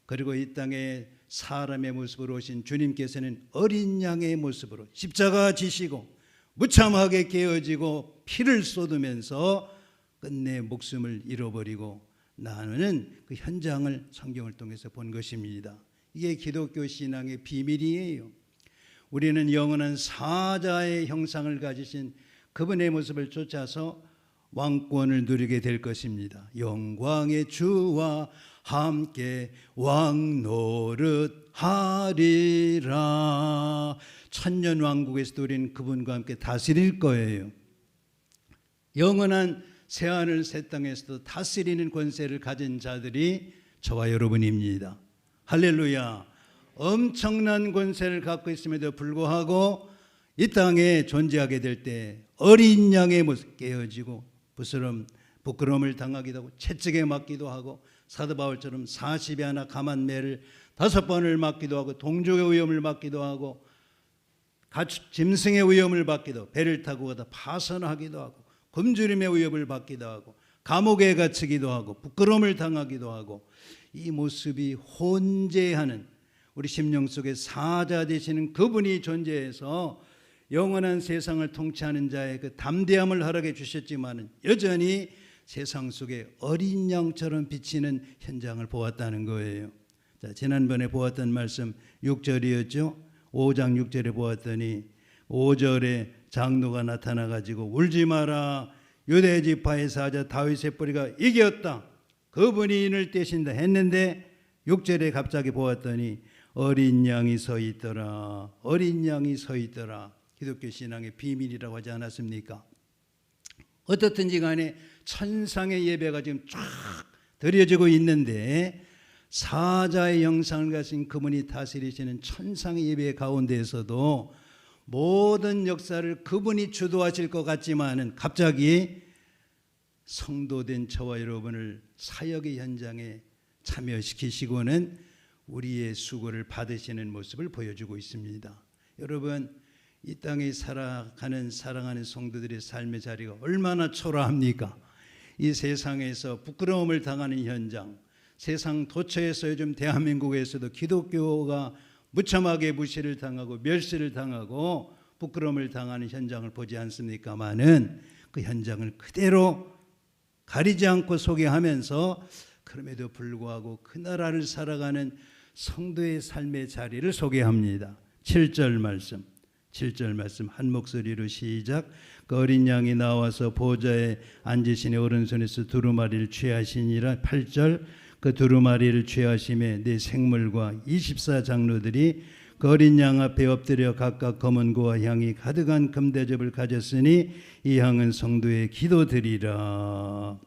그리고 이 땅에 사람의 모습으로 오신 주님께서는 어린 양의 모습으로 십자가 지시고 무참하게 깨어지고 피를 쏟으면서 끝내 목숨을 잃어버리고 나누는 그 현장을 성경을 통해서 본 것입니다. 이게 기독교 신앙의 비밀이에요. 우리는 영원한 사자의 형상을 가지신 그분의 모습을 쫓아서 왕권을 누리게 될 것입니다. 영광의 주와 함께 왕 노릇하리라. 천년 왕국에서도 우리는 그분과 함께 다스릴 거예요. 영원한 새하늘 새 땅에서도 다스리는 권세를 가진 자들이 저와 여러분입니다. 할렐루야. 엄청난 권세를 갖고 있음에도 불구하고 이 땅에 존재하게 될 때 어린 양의 모습 깨어지고 부끄러움을 당하기도 하고 채찍에 맞기도 하고 사도 바울처럼 40에 하나 감한 매를 5번을 맞기도 하고 동족의 위험을 맞기도 하고 짐승의 위험을 받기도 하고 배를 타고 가다 파선하기도 하고 굶주림의 위협을 받기도 하고 감옥에 갇히기도 하고 부끄러움을 당하기도 하고 이 모습이 혼재하는 우리 심령 속에 사자 되시는 그분이 존재해서 영원한 세상을 통치하는 자의 그 담대함을 허락해 주셨지만 여전히 세상 속에 어린 양처럼 비치는 현장을 보았다는 거예요. 자, 지난번에 보았던 말씀 6절이었죠. 5장 6절에 보았더니 5절에 장로가 나타나 가지고 울지 마라 유대 지파의 사자 다윗의 뿌리가 이겼다 그분이 인을 떼신다 했는데 6절에 갑자기 보았더니 어린 양이 서 있더라. 어린 양이 서 있더라. 기독교 신앙의 비밀이라고 하지 않았습니까? 어떻든지 간에 천상의 예배가 지금 쫙 드려지고 있는데 사자의 형상을 가진 그분이 다스리시는 천상의 예배 가운데에서도 모든 역사를 그분이 주도하실 것 같지만은 갑자기 성도된 저와 여러분을 사역의 현장에 참여시키시고는 우리의 수고를 받으시는 모습을 보여주고 있습니다. 여러분, 이 땅에 살아가는 사랑하는 성도들의 삶의 자리가 얼마나 초라합니까? 이 세상에서 부끄러움을 당하는 현장, 세상 도처에서 요즘 대한민국에서도 기독교가 무참하게 무시를 당하고 멸시를 당하고 부끄러움을 당하는 현장을 보지 않습니까마는 그 현장을 그대로 가리지 않고 소개하면서 그럼에도 불구하고 그 나라를 살아가는 성도의 삶의 자리를 소개합니다. 7절 말씀 한 목소리로 시작. 그 어린 양이 나와서 보좌에 앉으시니 오른손에서 두루마리를 취하시니라. 8절 그 두루마리를 취하심에 네 생물과 24장로들이 그 어린 양 앞에 엎드려 각각 검은 고와 향이 가득한 금대접을 가졌으니 이 향은 성도의 기도드리라.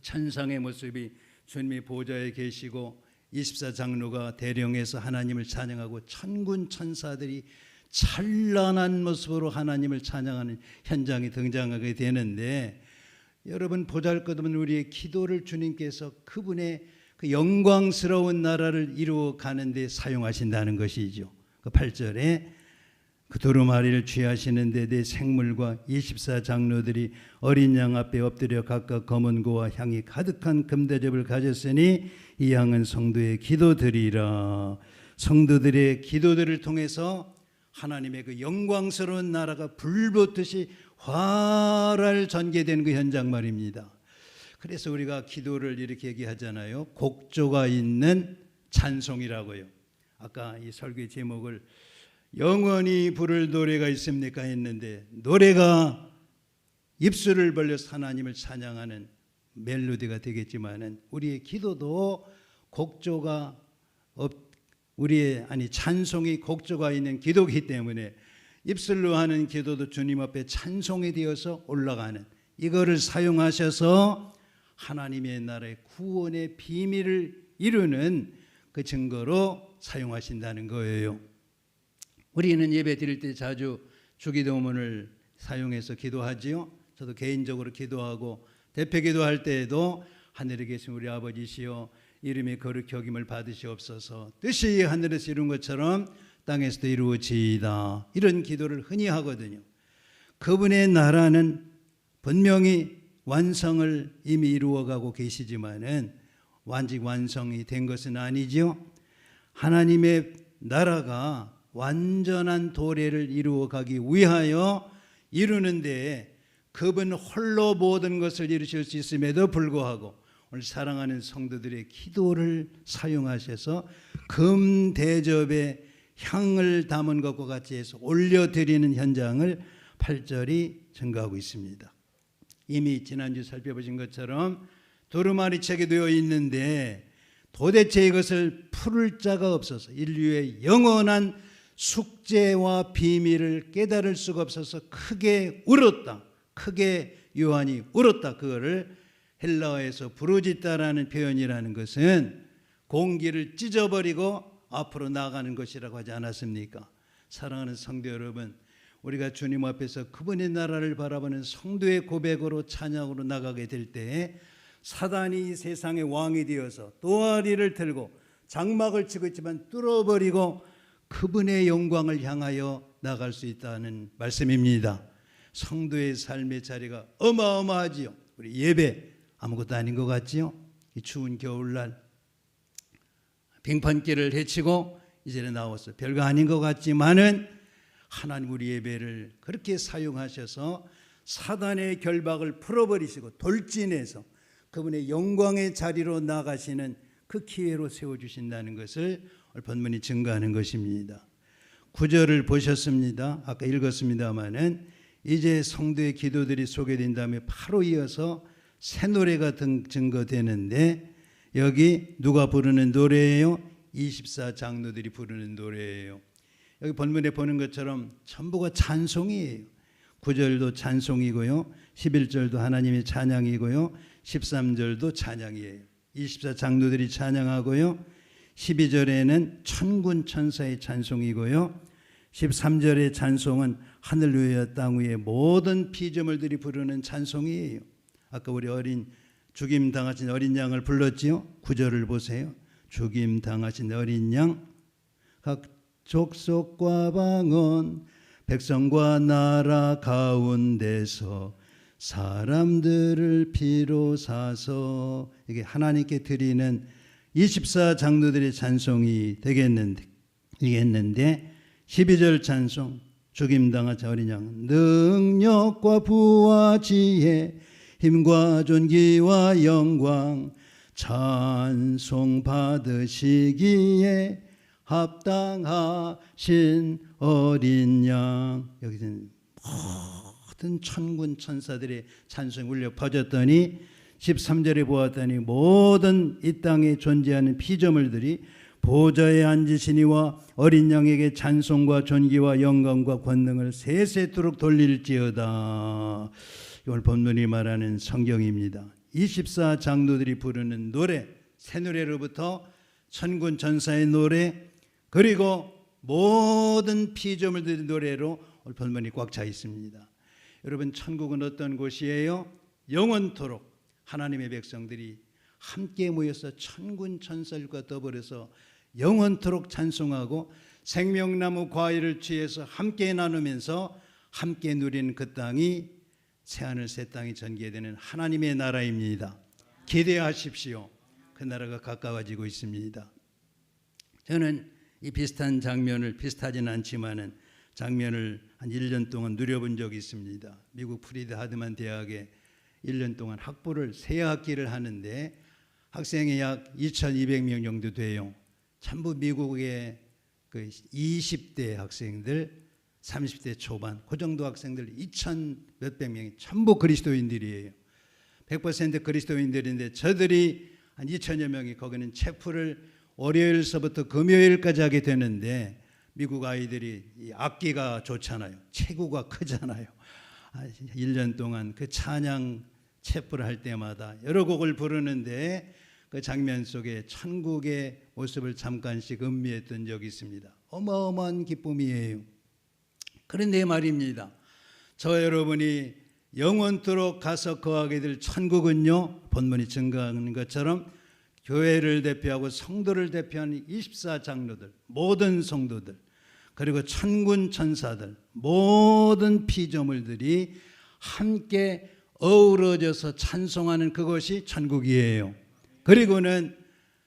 천상의 모습이 주님이 보좌에 계시고 24장로가 대령해서 하나님을 찬양하고 천군 천사들이 찬란한 모습으로 하나님을 찬양하는 현장이 등장하게 되는데 여러분 보잘것없는 우리의 기도를 주님께서 그분의 그 영광스러운 나라를 이루어 가는데 사용하신다는 것이죠. 그 8절에 그 두루마리를 취하시는데 내 생물과 24장로들이 어린 양 앞에 엎드려 각각 검은 고와 향이 가득한 금대접을 가졌으니 이 향은 성도의 기도드리라. 성도들의 기도들을 통해서 하나님의 그 영광스러운 나라가 불붙듯이 활활 전개되는 그 현장 말입니다. 그래서 우리가 기도를 이렇게 얘기하잖아요. 곡조가 있는 찬송이라고요. 아까 이 설교의 제목을 영원히 부를 노래가 있습니까 했는데 노래가 입술을 벌려서 하나님을 찬양하는 멜로디가 되겠지만은 우리의 기도도 곡조가 찬송이 곡조가 있는 기도이기 때문에 입술로 하는 기도도 주님 앞에 찬송이 되어서 올라가는 이거를 사용하셔서 하나님의 나라의 구원의 비밀을 이루는 그 증거로 사용하신다는 거예요. 우리는 예배 드릴 때 자주 주기도문을 사용해서 기도하지요. 저도 개인적으로 기도하고 대표 기도할 때에도 하늘에 계신 우리 아버지시여 이름이 거룩히 여김을 받으시옵소서 뜻이 하늘에서 이룬 것처럼 땅에서도 이루어지이다. 이런 기도를 흔히 하거든요. 그분의 나라는 분명히 완성을 이미 이루어가고 계시지만은 아직 완성이 된 것은 아니죠. 하나님의 나라가 완전한 도래를 이루어가기 위하여 이루는데 그분 홀로 모든 것을 이루실 수 있음에도 불구하고 오늘 사랑하는 성도들의 기도를 사용하셔서 금 대접에 향을 담은 것과 같이 해서 올려드리는 현장을 8절이 증가하고 있습니다. 이미 지난주 살펴보신 것처럼 두루마리책에 되어 있는데 도대체 이것을 풀을 자가 없어서 인류의 영원한 숙제와 비밀을 깨달을 수가 없어서 크게 울었다. 크게 요한이 울었다. 그거를 헬라어에서 부르짖다라는 표현이라는 것은 공기를 찢어버리고 앞으로 나가는 것이라고 하지 않았습니까? 사랑하는 성도 여러분, 우리가 주님 앞에서 그분의 나라를 바라보는 성도의 고백으로 찬양으로 나가게 될 때에 사단이 이 세상의 왕이 되어서 또아리를 들고 장막을 치고 있지만 뚫어버리고 그분의 영광을 향하여 나갈 수 있다는 말씀입니다. 성도의 삶의 자리가 어마어마하지요. 우리 예배 아무것도 아닌 것 같지요? 이 추운 겨울날 빙판길을 헤치고 이제는 나왔어. 별거 아닌 것 같지만은 하나님 우리 예배를 그렇게 사용하셔서 사단의 결박을 풀어버리시고 돌진해서 그분의 영광의 자리로 나가시는 그 기회로 세워주신다는 것을 오늘 본문이 증거하는 것입니다. 9절을 보셨습니다. 아까 읽었습니다마는 이제 성도의 기도들이 소개된 다음에 바로 이어서 새 노래가 증거되는데 여기 누가 부르는 노래예요? 24장로들이 부르는 노래예요. 여기 본문에 보는 것처럼 전부가 찬송이에요. 9절도 찬송이고요, 11절도 하나님의 찬양이고요, 13절도 찬양이에요. 24장로들이 찬양하고요, 12절에는 천군 천사의 찬송이고요, 13절의 찬송은 하늘 위에 땅 위에 모든 피조물들이 부르는 찬송이에요. 아까 우리 죽임 당하신 어린 양을 불렀지요. 9절을 보세요. 죽임 당하신 어린 양, 각 족속과 방언 백성과 나라 가운데서 사람들을 피로 사서, 이게 하나님께 드리는 24장로들의 찬송이 되겠는데 12절 찬송, 죽임당하신 어린 양, 능력과 부와 지혜 힘과 존귀와 영광 찬송 받으시기에 합당하신 어린 양. 여기서는 모든 천군 천사들의 찬송이 울려 퍼졌더니 13절에 보았더니 모든 이 땅에 존재하는 피조물들이 보좌에 앉으시니와 어린 양에게 찬송과 존귀와 영광과 권능을 세세토록 돌릴지어다. 오늘 본문이 말하는 성경입니다. 24장로들이 부르는 노래, 새 노래로부터 천군 천사의 노래, 그리고 모든 피조물들의 노래로 오늘 본문이 꽉 차 있습니다. 여러분, 천국은 어떤 곳이에요? 영원토록 하나님의 백성들이 함께 모여서 천군 천사들과 더불어서 영원토록 찬송하고 생명나무 과일을 취해서 함께 나누면서 함께 누리는 그 땅이 새하늘 새 땅이 전개되는 하나님의 나라입니다. 기대하십시오. 그 나라가 가까워지고 있습니다. 저는 이 비슷한 장면을, 비슷하지는 않지만은 장면을 한 1년 동안 누려본 적이 있습니다. 미국 프리드 하드만 대학에 1년 동안 학부를 세 학기를 하는데 학생이 약 2,200명 정도 돼요. 전부 미국의 그 20대 학생들, 30대 초반, 그 정도 학생들 2,000 몇백 명이 전부 그리스도인들이에요. 100% 그리스도인들인데 저들이 한 2,000여 명이 거기는 체프를 월요일서부터 금요일까지 하게 되는데 미국 아이들이 이 악기가 좋잖아요. 체구가 크잖아요. 1년 동안 그 찬양 체프를 할 때마다 여러 곡을 부르는데 그 장면 속에 천국의 모습을 잠깐씩 음미했던 적이 있습니다. 어마어마한 기쁨이에요. 그런데 말입니다, 저 여러분이 영원토록 가서 거하게 될 천국은요, 본문이 증거하는 것처럼 교회를 대표하고 성도를 대표하는 24장로들, 모든 성도들, 그리고 천군 천사들, 모든 피조물들이 함께 어우러져서 찬송하는 그것이 천국이에요. 그리고는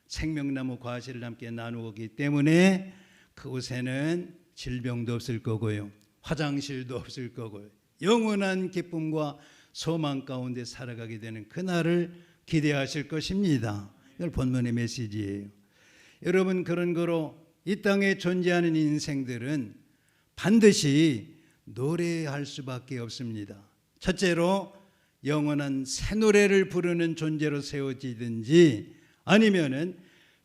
생명나무 과실을 함께 나누기 때문에 그곳에는 질병도 없을 거고요, 화장실도 없을 거고요, 영원한 기쁨과 소망 가운데 살아가게 되는 그날을 기대하실 것입니다. 이걸 본문의 메시지예요. 여러분, 그런 거로 이 땅에 존재하는 인생들은 반드시 노래할 수밖에 없습니다. 첫째로 영원한 새 노래를 부르는 존재로 세워지든지 아니면은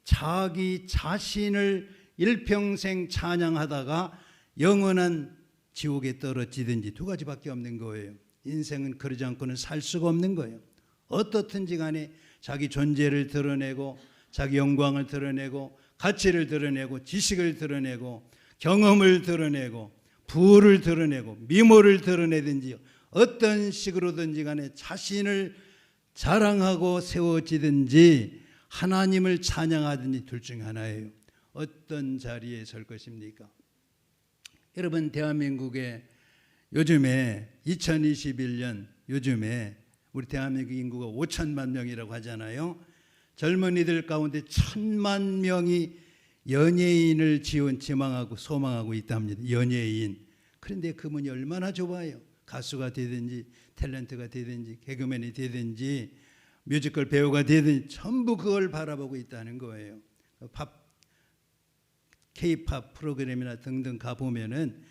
자기 자신을 일평생 찬양하다가 영원한 지옥에 떨어지든지 두 가지밖에 없는 거예요. 인생은 그러지 않고는 살 수가 없는 거예요. 어떻든지 간에 자기 존재를 드러내고 자기 영광을 드러내고 가치를 드러내고 지식을 드러내고 경험을 드러내고 부를 드러내고 미모를 드러내든지 어떤 식으로든지 간에 자신을 자랑하고 세워지든지 하나님을 찬양하든지 둘 중 하나예요. 어떤 자리에 설 것입니까? 여러분, 대한민국에 요즘에 2021년 요즘에 우리 대한민국 인구가 5천만 명이라고 하잖아요. 젊은이들 가운데 1,000만 명이 연예인을 지망하고 소망하고 있답니다. 연예인. 그런데 그 문이 얼마나 좁아요. 가수가 되든지 탤런트가 되든지 개그맨이 되든지 뮤지컬 배우가 되든지 전부 그걸 바라보고 있다는 거예요. K-팝 프로그램이나 등등 가보면은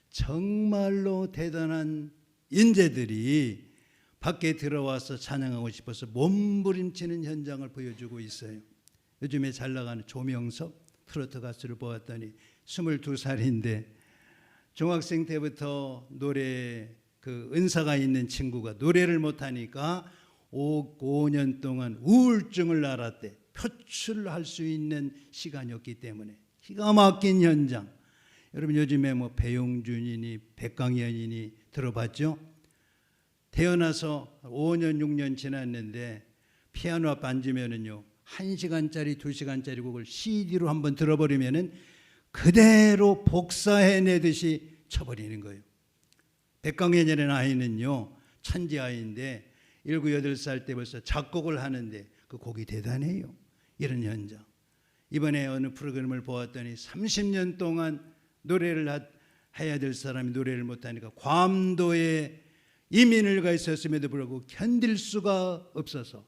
정말로 대단한 인재들이 밖에 들어와서 찬양하고 싶어서 몸부림치는 현장을 보여주고 있어요. 요즘에 잘 나가는 조명석 트로트 가수를 보았더니 22살인데 중학생 때부터 노래 그 은사가 있는 친구가 노래를 못하니까 5년 동안 우울증을 앓았대. 표출할 수 있는 시간이 없기 때문에. 기가 막힌 현장. 여러분, 요즘에 뭐 배용준이니 백강현이니 들어봤죠? 태어나서 5년 6년 지났는데 피아노 앞 앉으면은요 1시간짜리 2시간짜리 곡을 CD로 한번 들어버리면은 그대로 복사해내듯이 쳐버리는 거예요. 백강현이라는 아이는요 천재 아이인데 7, 8살 때 벌써 작곡을 하는데 그 곡이 대단해요. 이런 현장. 이번에 어느 프로그램을 보았더니 30년 동안 노래를 해야 될 사람이 노래를 못하니까 괌도에 이민을 가 있었음에도 불구하고 견딜 수가 없어서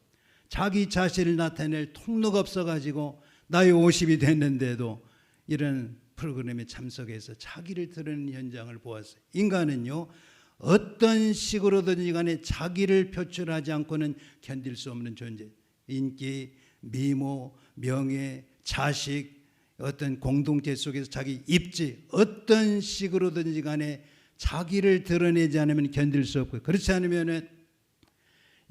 자기 자신을 나타낼 통로가 없어가지고 나이 50이 됐는데도 이런 프로그램에 참석해서 자기를 드러내는 현장을 보았어요. 인간은요 어떤 식으로든지 간에 자기를 표출하지 않고는 견딜 수 없는 존재. 인기, 미모, 명예, 자식, 어떤 공동체 속에서 자기 입지 어떤 식으로든지 간에 자기를 드러내지 않으면 견딜 수 없고 그렇지 않으면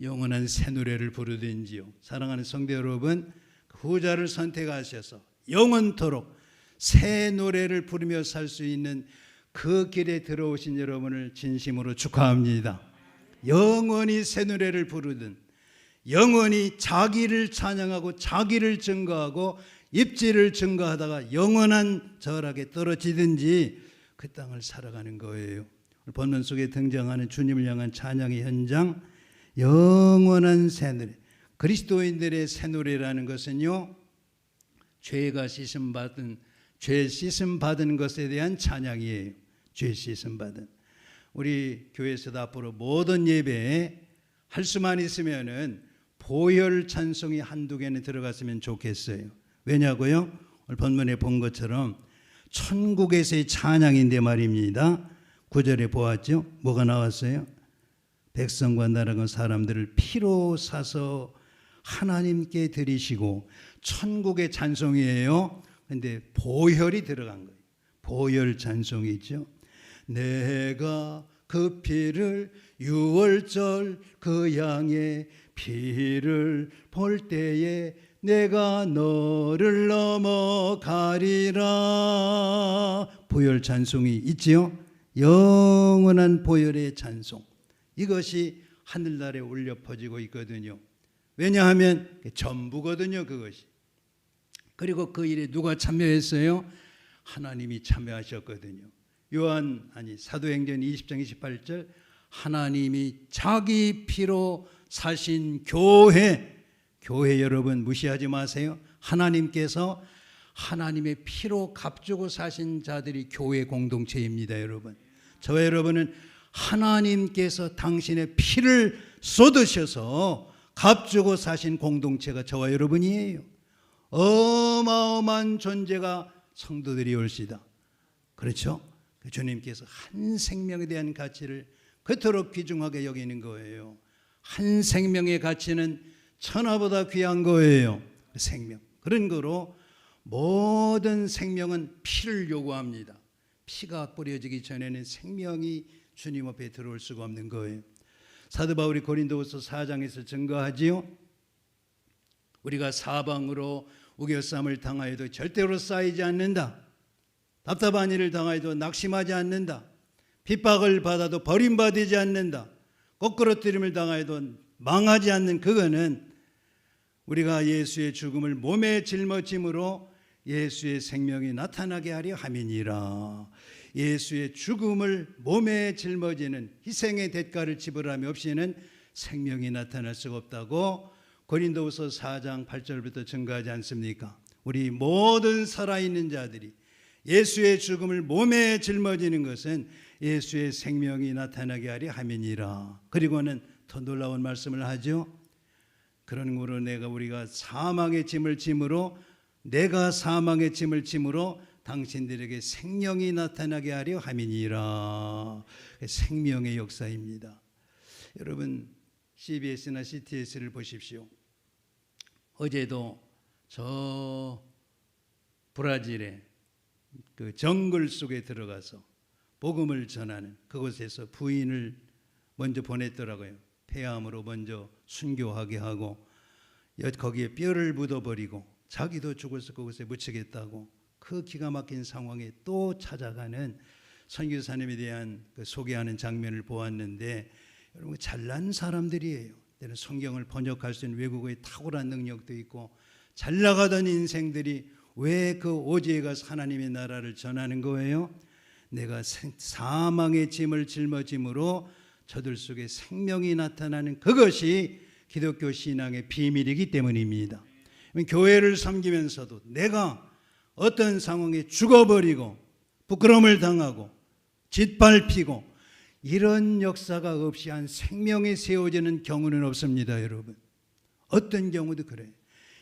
영원한 새 노래를 부르든지요. 사랑하는 성도 여러분, 후자를 선택하셔서 영원토록 새 노래를 부르며 살 수 있는 그 길에 들어오신 여러분을 진심으로 축하합니다. 영원히 새 노래를 부르든 영원히 자기를 찬양하고 자기를 증거하고 입지를 증거하다가 영원한 절하게 떨어지든지 그 땅을 살아가는 거예요. 본문 속에 등장하는 주님을 향한 찬양의 현장, 영원한 새 노래. 그리스도인들의 새 노래라는 것은요 죄가 죄 씻음 받은 것에 대한 찬양이에요. 죄 씻음 받은. 우리 교회에서도 앞으로 모든 예배에 할 수만 있으면은 보혈 찬송이 한두 개는 들어갔으면 좋겠어요. 왜냐고요? 오늘 본문에 본 것처럼 천국에서의 찬양인데 말입니다. 9절에 보았죠? 뭐가 나왔어요? 백성과 나라가 사람들을 피로 사서 하나님께 드리시고 천국의 찬송이에요. 그런데 보혈이 들어간 거예요. 보혈 찬송이죠. 내가 그 피를 6월절 그 양의 피를 볼 때에 내가 너를 넘어가리라. 보혈 찬송이 있지요. 영원한 보혈의 찬송. 이것이 하늘나라에 울려 퍼지고 있거든요. 왜냐하면 전부거든요. 그것이. 그리고 그 일에 누가 참여했어요? 하나님이 참여하셨거든요. 사도행전 20장 28절 하나님이 자기 피로 사신 교회 여러분 무시하지 마세요. 하나님께서 하나님의 피로 값주고 사신 자들이 교회 공동체입니다. 여러분, 저와 여러분은 하나님께서 당신의 피를 쏟으셔서 값주고 사신 공동체가 저와 여러분이에요. 어마어마한 존재가 성도들이 올시다. 그렇죠? 주님께서 한 생명에 대한 가치를 그토록 귀중하게 여기는 거예요. 한 생명의 가치는 천하보다 귀한 거예요. 생명. 그런 거로 모든 생명은 피를 요구합니다. 피가 뿌려지기 전에는 생명이 주님 앞에 들어올 수가 없는 거예요. 사도 바울이 고린도후서 4장에서 증거하지요. 우리가 사방으로 우겨쌈을 당하여도 절대로 쌓이지 않는다. 답답한 일을 당하여도 낙심하지 않는다. 핍박을 받아도 버림받지 않는다. 거꾸러뜨림을 당하여도 망하지 않는 그거는 우리가 예수의 죽음을 몸에 짊어짐으로 예수의 생명이 나타나게 하려 함이니라. 예수의 죽음을 몸에 짊어지는 희생의 대가를 지불함이 없이는 생명이 나타날 수가 없다고 고린도후서 4장 8절부터 증거하지 않습니까? 우리 모든 살아있는 자들이 예수의 죽음을 몸에 짊어지는 것은 예수의 생명이 나타나게 하려 함이니라. 그리고는 더 놀라운 말씀을 하죠. 그러므로 우리가 사망의 짐을 짐으로 내가 사망의 짐을 짐으로 당신들에게 생명이 나타나게 하려 함이니라. 생명의 역사입니다. 여러분 CBS나 CTS를 보십시오. 어제도 저 브라질의 그 정글 속에 들어가서 복음을 전하는 그곳에서 부인을 먼저 보냈더라고요. 폐암으로 먼저 순교하게 하고 거기에 뼈를 묻어버리고 자기도 죽어서 그곳에 묻히겠다고 그 기가 막힌 상황에 또 찾아가는 선교사님에 대한 그 소개하는 장면을 보았는데 여러분 잘난 사람들이에요. 때는 성경을 번역할 수 있는 외국어의 탁월한 능력도 있고 잘 나가던 인생들이 왜 그 오지에 가서 하나님의 나라를 전하는 거예요? 내가 사망의 짐을 짊어짐으로 저들 속에 생명이 나타나는 그것이 기독교 신앙의 비밀이기 때문입니다. 교회를 섬기면서도 내가 어떤 상황에 죽어버리고 부끄러움을 당하고 짓밟히고 이런 역사가 없이 한 생명이 세워지는 경우는 없습니다. 여러분 어떤 경우도 그래요.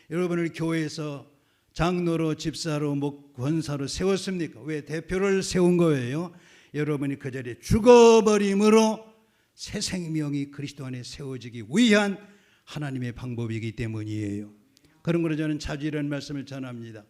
여러분을 교회에서 장로로 집사로 권사로 세웠습니까? 왜? 대표를 세운 거예요. 여러분이 그 자리에 죽어버림으로 새 생명이 그리스도 안에 세워지기 위한 하나님의 방법이기 때문이에요. 그런 거로 저는 자주 이런 말씀을 전합니다.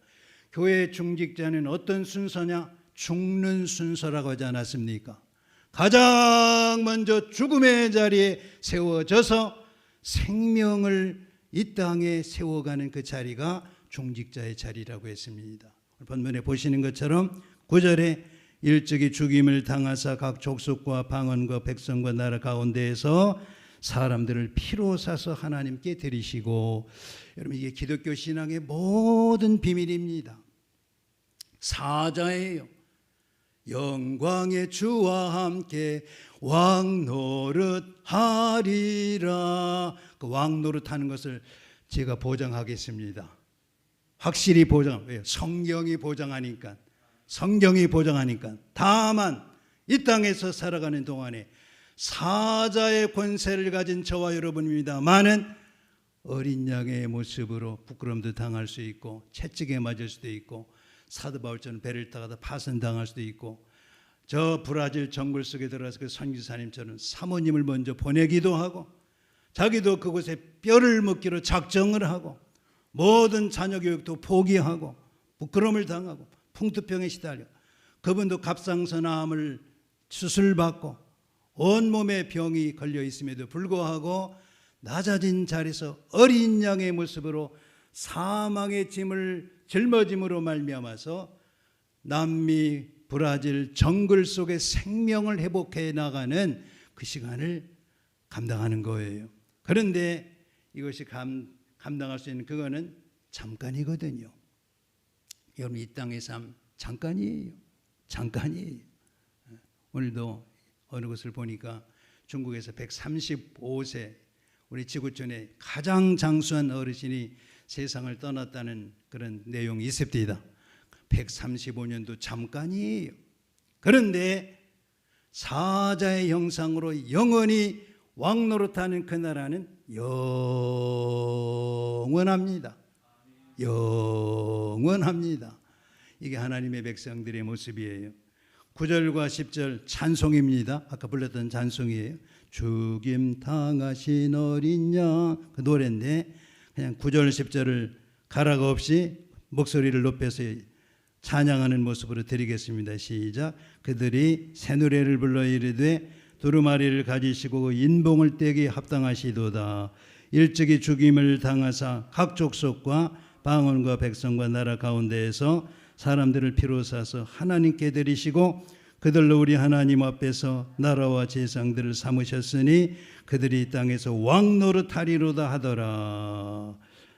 교회 중직자는 어떤 순서냐? 죽는 순서라고 하지 않았습니까? 가장 먼저 죽음의 자리에 세워져서 생명을 이 땅에 세워가는 그 자리가 중직자의 자리라고 했습니다. 본문에 보시는 것처럼 9절에 일찍이 죽임을 당하사 각 족속과 방언과 백성과 나라 가운데에서 사람들을 피로 사서 하나님께 드리시고, 여러분 이게 기독교 신앙의 모든 비밀입니다. 사자예요. 영광의 주와 함께 왕노릇 하리라. 그 왕노릇 하는 것을 제가 보장하겠습니다. 확실히 보장. 왜요? 성경이 보장하니까. 성경이 보장하니까. 다만 이 땅에서 살아가는 동안에 사자의 권세를 가진 저와 여러분입니다만은 어린 양의 모습으로 부끄럼도 당할 수 있고 채찍에 맞을 수도 있고 사도 바울처럼 배를 타가다 파선당할 수도 있고, 저 브라질 정글 속에 들어가서 그 선교사님처럼 사모님을 먼저 보내기도 하고 자기도 그곳에 뼈를 묻기로 작정을 하고 모든 자녀 교육도 포기하고 부끄러움을 당하고 풍토병에 시달려 그분도 갑상선암을 수술받고 온몸에 병이 걸려 있음에도 불구하고 낮아진 자리에서 어린 양의 모습으로 사망의 짐을 짊어짐으로 말미암아서 남미 브라질 정글 속에 생명을 회복해 나가는 그 시간을 감당하는 거예요. 그런데 이것이 감당할 수 있는 그거는 잠깐이거든요. 여러분 이 땅의 삶 잠깐이에요. 잠깐이에요. 오늘도 어느 곳을 보니까 중국에서 135세 우리 지구촌의 가장 장수한 어르신이 세상을 떠났다는 그런 내용이 있습니다. 135년도 잠깐이에요. 그런데 사자의 형상으로 영원히 왕노릇하는 그 나라는 영원합니다. 영원합니다. 이게 하나님의 백성들의 모습이에요. 9절과 10절 찬송입니다. 아까 불렀던 찬송이에요. 죽임 당하신 어린 양, 그 노래인데 그냥 9절 10절을 가락 없이 목소리를 높여서 찬양하는 모습으로 드리겠습니다. 시작. 그들이 새 노래를 불러 이르되 두루마리를 가지시고 인봉을 떼기 합당하시도다. 일찍이 죽임을 당하사 각 족속과 방언과 백성과 나라 가운데에서 사람들을 피로 사서 하나님께 드리시고 그들로 우리 하나님 앞에서 나라와 제상들을 삼으셨으니 그들이 이 땅에서 왕노릇하리로다 하더라.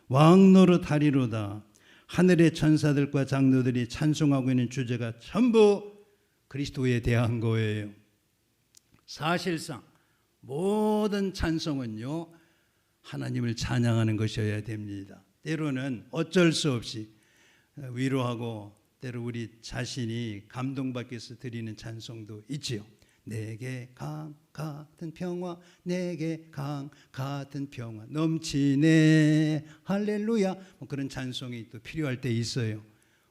왕노릇하리로다. 하늘의 천사들과 장로들이 찬송하고 있는 주제가 전부 그리스도에 대한 거예요. 사실상 모든 찬송은요, 하나님을 찬양하는 것이어야 됩니다. 때로는 어쩔 수 없이 위로하고 때로 우리 자신이 감동받기 위해서 드리는 찬송도 있지요. 내게 강 같은 평화, 내게 강 같은 평화 넘치네 할렐루야, 뭐 그런 찬송이 또 필요할 때 있어요.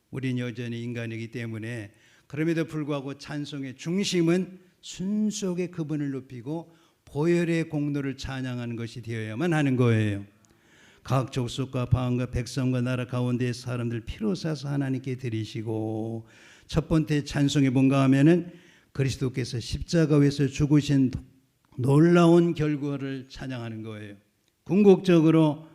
우린 여전히 인간이기 때문에. 그럼에도 불구하고 찬송의 중심은 순수하게 그분을 높이고 보혈의 공로를 찬양하는 것이 되어야만 하는 거예요. 각 족속과 방언과 백성과 나라 가운데의 사람들 피로 사서 하나님께 드리시고, 첫 번째 찬송이 뭔가 하면은 그리스도께서 십자가 위에서 죽으신 놀라운 결과를 찬양하는 거예요. 궁극적으로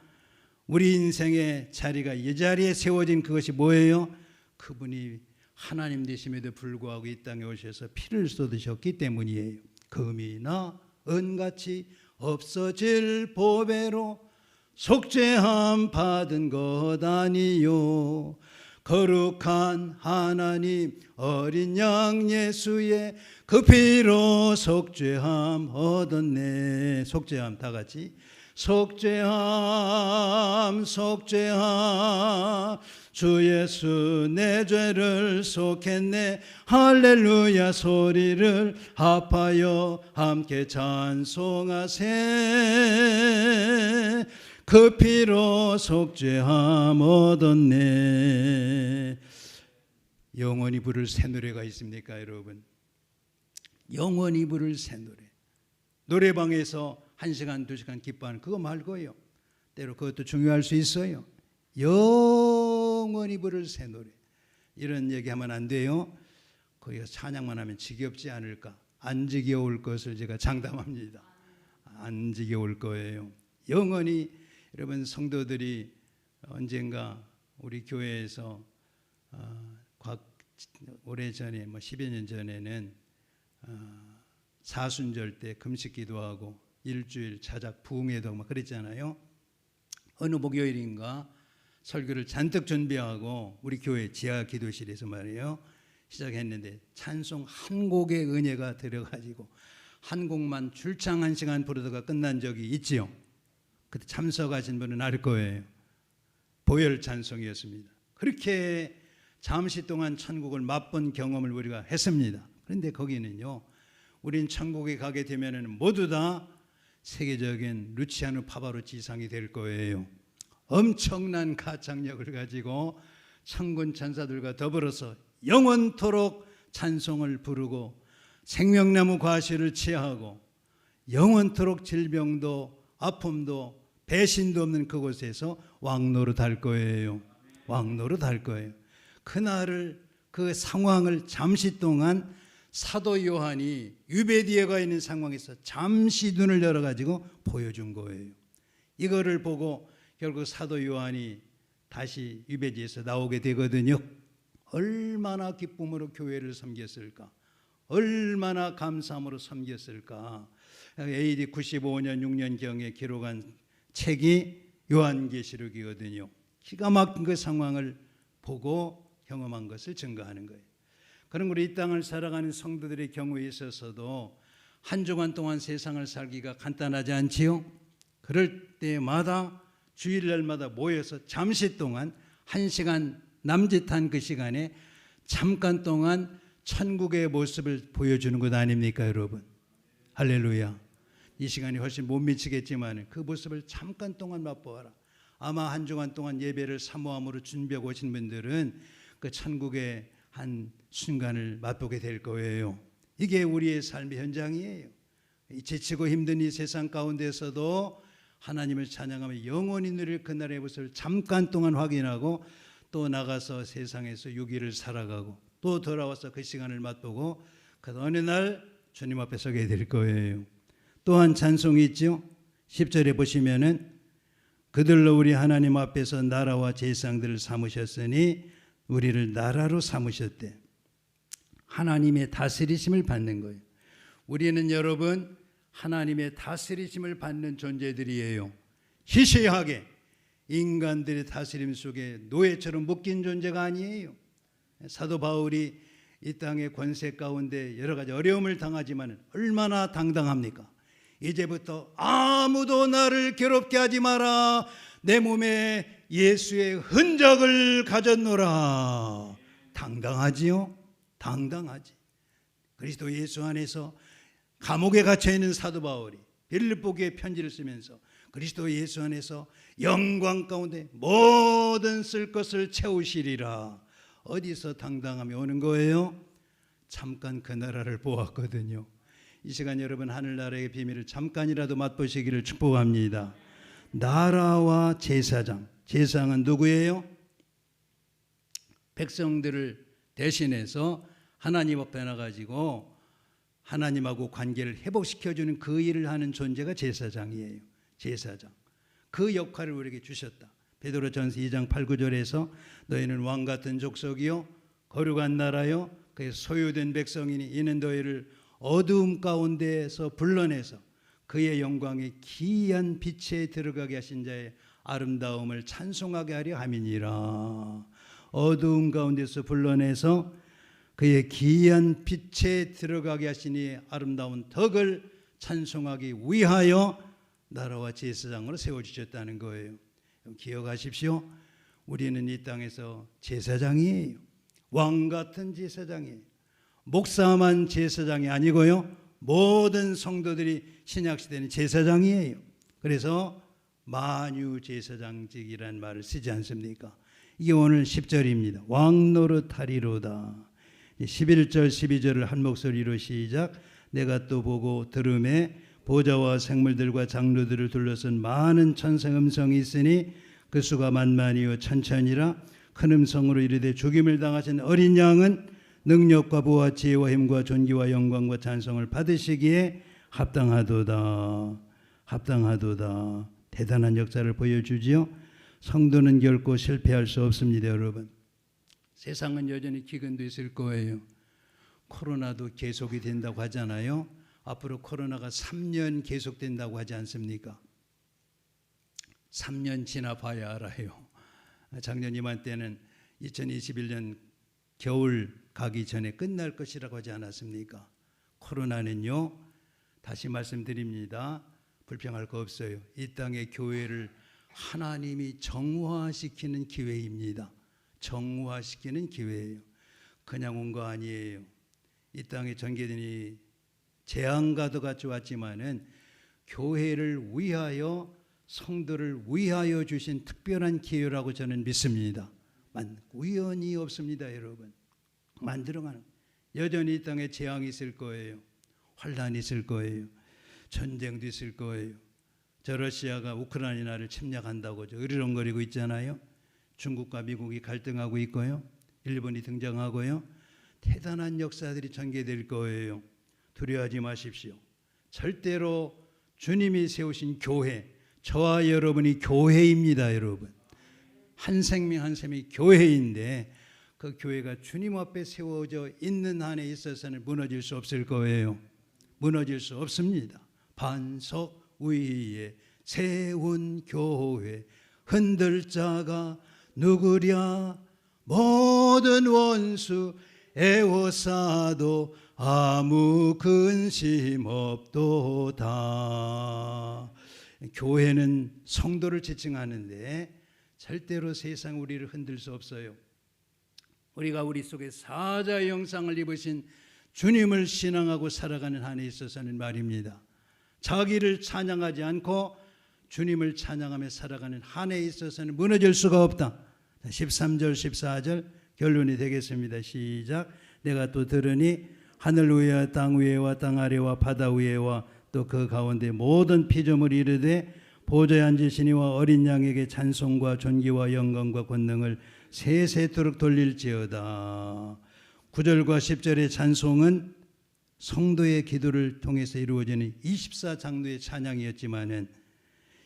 우리 인생의 자리가 이 자리에 세워진 그것이 뭐예요? 그분이 하나님 되심에도 불구하고 이 땅에 오셔서 피를 쏟으셨기 때문이에요. 금이나 은같이 없어질 보배로 속죄함 받은 것 아니요, 거룩한 하나님 어린 양 예수의 그 피로 속죄함 얻었네. 속죄함 다 같이 속죄함 속죄함 주 예수 내 죄를 속했네 할렐루야 소리를 합하여 함께 찬송하세. 그 피로 속죄함 얻었네. 영원히 부를 새 노래가 있습니까 여러분? 영원히 부를 새 노래. 노래방에서 1시간 2시간 기뻐하는 그거 말고요, 때로 그것도 중요할 수 있어요. 영원히 부를 새 노래, 이런 얘기하면 안 돼요. 거기서 찬양만 하면 지겹지 않을까? 안 지겨울 것을 제가 장담합니다. 안 지겨울 거예요. 영원히. 여러분 성도들이 언젠가 우리 교회에서 오래전에 10여 년 전에는 사순절 때 금식 기도하고 일주일 자작 부흥회도 막 그랬잖아요. 어느 목요일인가 설교를 잔뜩 준비하고 우리 교회 지하 기도실에서 말이에요 시작했는데, 찬송 한 곡의 은혜가 들어가지고 한 곡만 줄창 1시간 부르다가 끝난 적이 있지요. 그때 참석하신 분은 알 거예요. 보혈 찬송이었습니다. 그렇게 잠시 동안 천국을 맛본 경험을 우리가 했습니다. 그런데 거기는요, 우린 천국에 가게 되면 모두 다 세계적인 루치아노 파바로치 이상이 될 거예요. 엄청난 가창력을 가지고 천군 천사들과 더불어서 영원토록 찬송을 부르고 생명나무 과실을 취하고 영원토록 질병도 아픔도 배신도 없는 그곳에서 왕노릇할 거예요. 왕노릇할 거예요. 그날을, 그 상황을 잠시 동안 사도 요한이 유배디에가 있는 상황에서 잠시 눈을 열어가지고 보여준 거예요. 이거를 보고 결국 사도 요한이 다시 유배지에서 나오게 되거든요. 얼마나 기쁨으로 교회를 섬겼을까, 얼마나 감사함으로 섬겼을까. AD 95년 6년경에 기록한 책이 요한계시록이거든요. 기가 막힌 그 상황을 보고 경험한 것을 증거하는 거예요. 그럼 우리 이 땅을 살아가는 성도들의 경우에 있어서도 한 주간 동안 세상을 살기가 간단하지 않지요? 그럴 때마다 주일날마다 모여서 잠시 동안 1시간 남짓한 그 시간에 잠깐 동안 천국의 모습을 보여주는 것 아닙니까 여러분? 할렐루야. 이 시간이 훨씬 못 미치겠지만 그 모습을 잠깐 동안 맛보아라. 아마 한 주간 동안 예배를 사모함으로 준비하고 오신 분들은 그 천국의 한 순간을 맛보게 될 거예요. 이게 우리의 삶의 현장이에요. 이 지치고 힘든 이 세상 가운데서도 하나님을 찬양하며 영원히 누릴 그날의 모습을 잠깐 동안 확인하고 또 나가서 세상에서 유기를 살아가고 또 돌아와서 그 시간을 맛보고 그 어느 날 주님 앞에 서게 될 거예요. 또한 찬송이 있죠. 10절에 보시면은 그들로 우리 하나님 앞에서 나라와 제사장들을 삼으셨으니 우리를 나라로 삼으셨대. 하나님의 다스리심을 받는 거예요. 우리는 여러분 하나님의 다스리심을 받는 존재들이에요. 희시하게 인간들의 다스림 속에 노예처럼 묶인 존재가 아니에요. 사도 바울이 이 땅의 권세 가운데 여러 가지 어려움을 당하지만 얼마나 당당합니까? 이제부터 아무도 나를 괴롭게 하지 마라. 내 몸에 예수의 흔적을 가졌노라. 당당하지요? 당당하지. 그리스도 예수 안에서 감옥에 갇혀있는 사도 바울이 빌립보교에 편지를 쓰면서 그리스도 예수 안에서 영광 가운데 모든 쓸 것을 채우시리라. 어디서 당당함이 오는 거예요? 잠깐 그 나라를 보았거든요. 이 시간 여러분 하늘나라의 비밀을 잠깐이라도 맛보시기를 축복합니다. 나라와 제사장. 제사장은 누구예요? 백성들을 대신해서 하나님 앞에 나가지고 하나님하고 관계를 회복시켜주는 그 일을 하는 존재가 제사장이에요. 제사장. 그 역할을 우리에게 주셨다. 베드로전서 2장 8, 9절에서 너희는 왕같은 족속이요 거룩한 나라요 그의 소유된 백성이니 이는 너희를 어두움 가운데에서 불러내서 그의 영광의 기이한 빛에 들어가게 하신 자의 아름다움을 찬송하게 하려 함이니라. 어두움 가운데서 불러내서 그의 기이한 빛에 들어가게 하시니 아름다운 덕을 찬송하기 위하여 나라와 제사장으로 세워주셨다는 거예요. 기억하십시오. 우리는 이 땅에서 제사장이에요. 왕같은 제사장이에요. 목사만 제사장이 아니고요. 모든 성도들이 신약시대는 제사장이에요. 그래서 만유제사장직이라는 말을 쓰지 않습니까? 이게 오늘 10절입니다. 왕노릇하리로다. 11절 12절을 한 목소리로 시작. 내가 또 보고 들음에 보좌와 생물들과 장로들을 둘러쓴 많은 천사 음성이 있으니 그 수가 만만이요 천천이라. 큰 음성으로 이르되 죽임을 당하신 어린 양은 능력과 부와 지혜와 힘과 존귀와 영광과 찬송을 받으시기에 합당하도다. 합당하도다. 대단한 역사를 보여주지요. 성도는 결코 실패할 수 없습니다. 여러분, 세상은 여전히 기근도 있을 거예요. 코로나도 계속이 된다고 하잖아요. 앞으로 코로나가 3년 계속된다고 하지 않습니까? 3년 지나봐야 알아요. 작년 이맘때는 2021년 겨울 가기 전에 끝날 것이라고 하지 않았습니까? 코로나는요, 다시 말씀드립니다. 불평할 거 없어요. 이 땅의 교회를 하나님이 정화시키는 기회입니다. 정화시키는 기회예요. 그냥 온 거 아니에요. 이 땅에 전개되니 재앙과도 같이 왔지만은 교회를 위하여 성도를 위하여 주신 특별한 기회라고 저는 믿습니다. 우연이 없습니다. 여러분, 만들어가는 여전히 이 땅에 재앙이 있을 거예요. 환란이 있을 거예요. 전쟁도 있을 거예요. 저 러시아가 우크라이나를 침략한다고 으르렁거리고 있잖아요. 중국과 미국이 갈등하고 있고요. 일본이 등장하고요. 대단한 역사들이 전개될 거예요. 두려워하지 마십시오. 절대로 주님이 세우신 교회, 저와 여러분이 교회입니다. 여러분, 한 생명 한 생명이 교회인데 그 교회가 주님 앞에 세워져 있는 한에 있어서는 무너질 수 없을 거예요. 무너질 수 없습니다. 반석 위에 세운 교회 흔들 자가 누구랴. 모든 원수 애워싸도 아무 근심 없도다. 교회는 성도를 지칭하는데 절대로 세상 우리를 흔들 수 없어요. 우리가 우리 속에 사자의 형상을 입으신 주님을 신앙하고 살아가는 한에 있어서는 말입니다. 자기를 찬양하지 않고 주님을 찬양하며 살아가는 한에 있어서는 무너질 수가 없다. 13절 14절 결론이 되겠습니다. 시작. 내가 또 들으니 하늘 위와 땅 위에와 땅 아래와 바다 위에와 또 그 가운데 모든 피조물이 이르되 보좌에 앉으시니와 어린 양에게 찬송과 존귀와 영광과 권능을 세세토록 돌릴지어다. 9절과 10절의 찬송은 성도의 기도를 통해서 이루어지는 24장로의 찬양이었지만은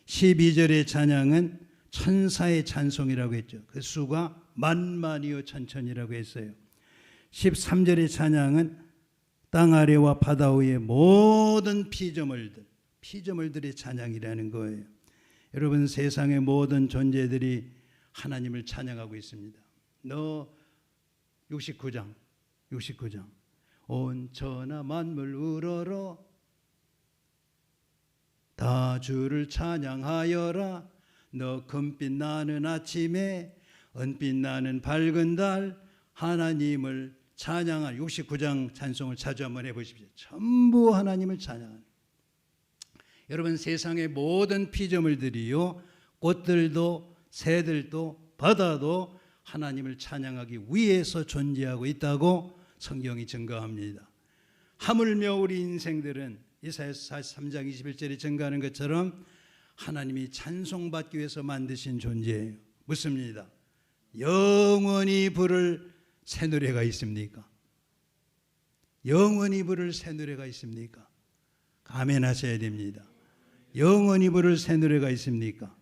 12절의 찬양은 천사의 찬송이라고 했죠. 그 수가 만만이요 천천이라고 했어요. 13절의 찬양은 땅 아래와 바다 위의 모든 피조물들의 찬양이라는 거예요. 여러분, 세상의 모든 존재들이 하나님을 찬양하고 있습니다. 너 69장 온 천하 만물 우러러 다 주를 찬양하여라. 너 금빛 나는 아침에 은빛 나는 밝은 달 하나님을 찬양한 69장 찬송을 자주 한번 해보십시오. 전부 하나님을 찬양하는. 여러분, 세상의 모든 피조물들이요, 꽃들도 새들도 바다도 하나님을 찬양하기 위해서 존재하고 있다고 성경이 증거합니다. 하물며 우리 인생들은 이사야서 43장 21절에 증거하는 것처럼 하나님이 찬송받기 위해서 만드신 존재예요. 묻습니다. 영원히 부를 새 노래가 있습니까? 영원히 부를 새 노래가 있습니까? 아멘 하셔야 됩니다. 영원히 부를 새 노래가 있습니까?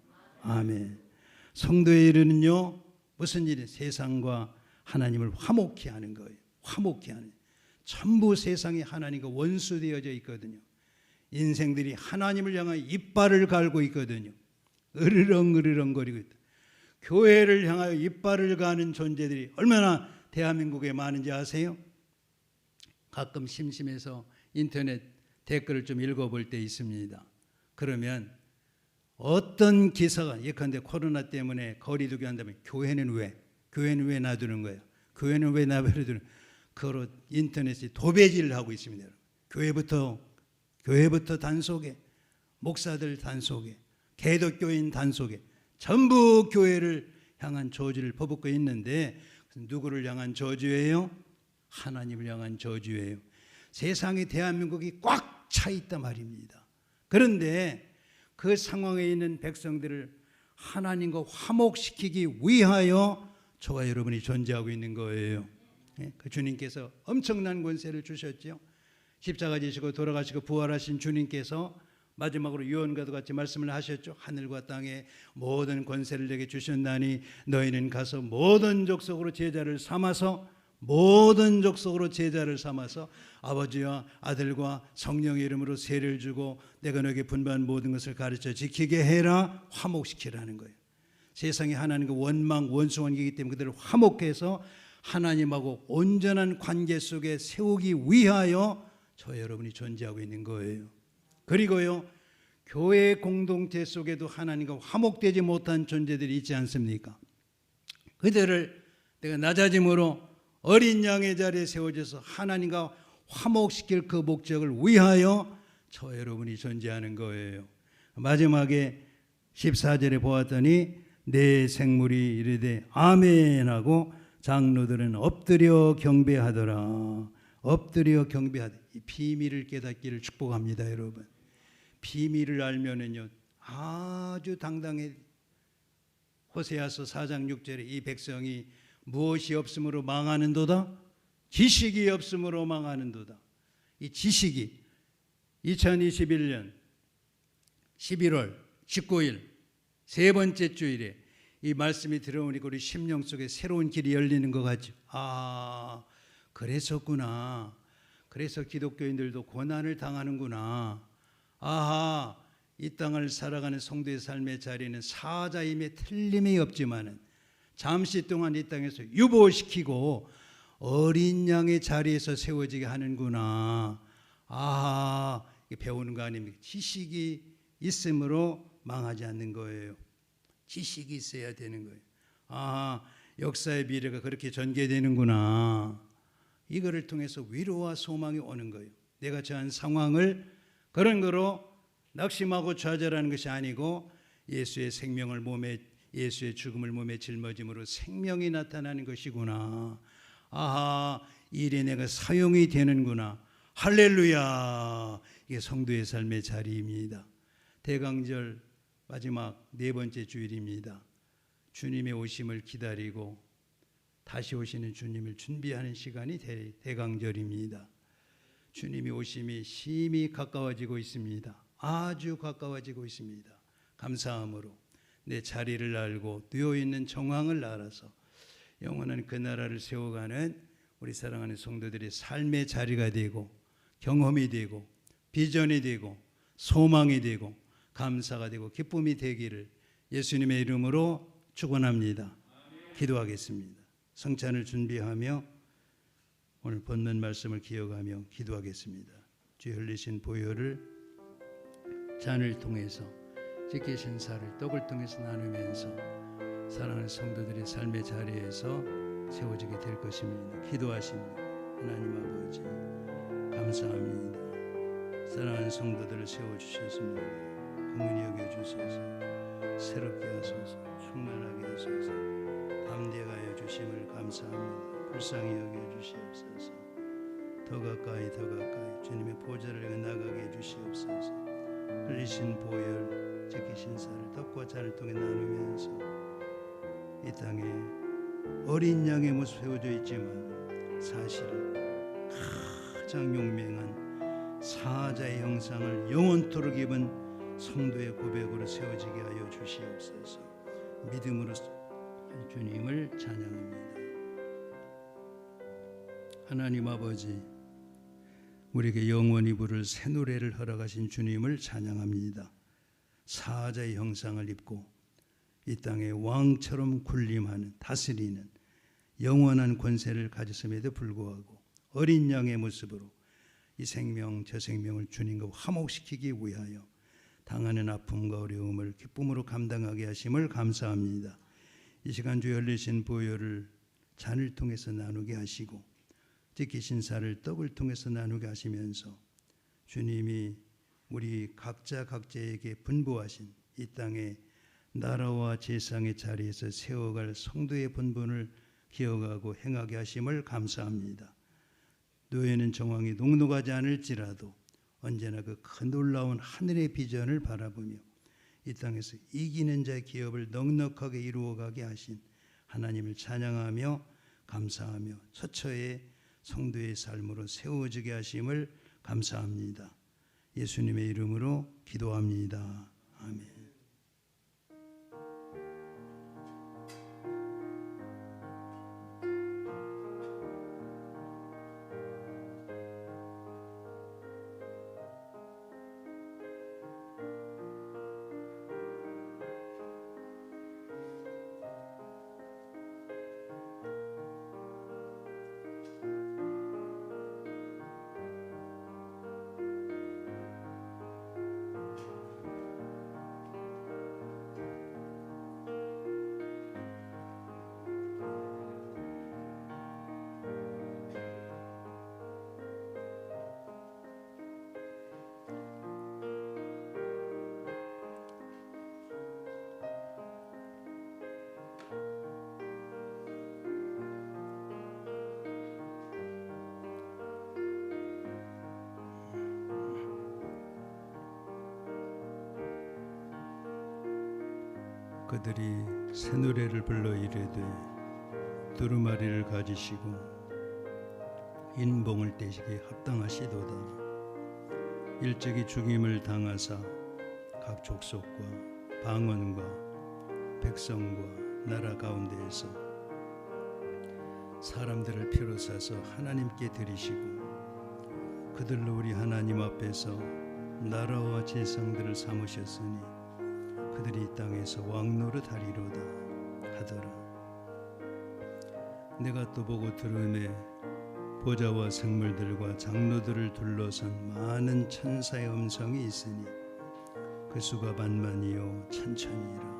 아멘. 성도의 일은요, 무슨 일이? 세상과 하나님을 화목케 하는 거예요. 화목케 하는. 전부 세상이 하나님과 원수되어져 있거든요. 인생들이 하나님을 향하여 이빨을 갈고 있거든요. 으르렁거리고 있다. 교회를 향하여 이빨을 가는 존재들이 얼마나 대한민국에 많은지 아세요? 가끔 심심해서 인터넷 댓글을 좀 읽어볼 때 있습니다. 그러면 어떤 기사가, 예컨대 코로나 때문에 거리두기 한다면 교회는 왜 놔두는 거야? 교회는 왜 놔두는 거야? 그로 인터넷에 도배질을 하고 있습니다. 교회부터 단속에, 목사들 단속에, 개독교인 단속에, 전부 교회를 향한 저주를 퍼붓고 있는데, 누구를 향한 저주예요? 하나님을 향한 저주예요. 세상에 대한민국이 꽉 차 있단 말입니다. 그런데 그 상황에 있는 백성들을 하나님과 화목시키기 위하여 저와 여러분이 존재하고 있는 거예요. 그 주님께서 엄청난 권세를 주셨죠. 십자가 지시고 돌아가시고 부활하신 주님께서 마지막으로 요한과도 같이 말씀을 하셨죠. 하늘과 땅에 모든 권세를 내게 주셨나니 너희는 가서 모든 족속으로 제자를 삼아서 아버지와 아들과 성령의 이름으로 세례를 주고 내가 너에게 분부한 모든 것을 가르쳐 지키게 해라. 화목시키라는 거예요. 세상에 하나님과 원수관계이기 때문에 그들을 화목해서 하나님하고 온전한 관계 속에 세우기 위하여 저 여러분이 존재하고 있는 거예요. 그리고요, 교회 공동체 속에도 하나님과 화목되지 못한 존재들이 있지 않습니까? 그들을 내가 낮아짐으로 어린 양의 자리에 세워져서 하나님과 화목시킬 그 목적을 위하여 저 여러분이 존재하는 거예요. 마지막에 14절에 보았더니 내 생물이 이르되 아멘 하고 장로들은 엎드려 경배하더라. 이 비밀을 깨닫기를 축복합니다. 여러분, 비밀을 알면은요 아주 당당해. 호세아서 4장 6절에 이 백성이 무엇이 없으므로 망하는도다? 지식이 없으므로 망하는도다. 이 지식이 2021년 11월 19일 세 번째 주일에 이 말씀이 들어오니까 우리 심령 속에 새로운 길이 열리는 것 같죠. 아, 그랬었구나. 그래서 기독교인들도 고난을 당하는구나. 아하, 이 땅을 살아가는 성도의 삶의 자리는 사자임에 틀림이 없지만은 잠시 동안 이 땅에서 유보시키고 어린 양의 자리에서 세워지게 하는구나. 아하, 배우는 거 아닙니까? 지식이 있으므로 망하지 않는 거예요. 지식이 있어야 되는 거예요. 아하, 역사의 미래가 그렇게 전개되는구나. 이거를 통해서 위로와 소망이 오는 거예요. 내가 처한 상황을 그런 거로 낙심하고 좌절하는 것이 아니고 예수의 생명을 몸에, 예수의 죽음을 몸에 짊어짐으로 생명이 나타나는 것이구나. 아하, 이 일에 내가 사용이 되는구나. 할렐루야. 이게 성도의 삶의 자리입니다. 대강절 마지막 네 번째 주일입니다. 주님의 오심을 기다리고 다시 오시는 주님을 준비하는 시간이 대강절입니다. 주님이 오심이 심히 가까워지고 있습니다. 아주 가까워지고 있습니다. 감사함으로 내 자리를 알고 누워있는 정황을 알아서 영원한 그 나라를 세워가는 우리 사랑하는 성도들의 삶의 자리가 되고 경험이 되고 비전이 되고 소망이 되고 감사가 되고 기쁨이 되기를 예수님의 이름으로 축원합니다. 기도하겠습니다. 성찬을 준비하며 오늘 본문 말씀을 기억하며 기도하겠습니다. 주 흘리신 보혈을 잔을 통해서 지키신 살을 떡을 통해서 나누면서 사랑하는 성도들의 삶의 자리에서 세워지게 될 것입니다. 기도하십니다. 하나님 아버지 감사합니다. 사랑하는 성도들을 세워주셨습니다. 긍휼히 여겨주소서. 새롭게 하소서. 충만하게 하소서. 담대하게 하여 주심을 감사합니다. 불쌍히 여겨주시옵소서. 더 가까이 주님의 보좌를 향해 나가게 해주시옵소서. 흘리신 보혈 지키신 살을 떡과 잔을 통해 나누면서 이 땅에 어린 양의 모습 세워져 있지만 사실은 가장 용맹한 사자의 형상을 영원토록 입은 성도의 고백으로 세워지게 하여 주시옵소서. 믿음으로 주님을 찬양합니다. 하나님 아버지, 우리에게 영원히 부를 새 노래를 허락하신 주님을 찬양합니다. 사자의 형상을 입고 이 땅에 왕처럼 군림하는 다스리는 영원한 권세를 가졌음에도 불구하고 어린 양의 모습으로 이 생명 저 생명을 주님과 화목시키기 위하여 당하는 아픔과 어려움을 기쁨으로 감당하게 하심을 감사합니다. 이 시간 주 흘리신 보혈을 잔을 통해서 나누게 하시고 지키신 살을 떡을 통해서 나누게 하시면서 주님이 우리 각자에게 분부하신 이 땅의 나라와 제상의 자리에서 세워갈 성도의 본분을 기억하고 행하게 하심을 감사합니다. 노예는 정황이 녹록하지 않을지라도 언제나 그 큰 놀라운 하늘의 비전을 바라보며 이 땅에서 이기는 자의 기업을 넉넉하게 이루어가게 하신 하나님을 찬양하며 감사하며 처처의 성도의 삶으로 세워지게 하심을 감사합니다. 예수님의 이름으로 기도합니다. 아멘. 그들이 새 노래를 불러 이르되 두루마리를 가지시고 인봉을 떼시기에 합당하시도다. 일찍이 죽임을 당하사 각 족속과 방언과 백성과 나라 가운데에서 사람들을 피로 사서 하나님께 드리시고 그들로 우리 하나님 앞에서 나라와 제상들을 삼으셨으니 그들이 이 땅에서 왕노릇 하리로다 하더라. 내가 또 보고 들으매 보좌와 생물들과 장로들을 둘러선 많은 천사의 음성이 있으니 그 수가 만만이요 천천이라.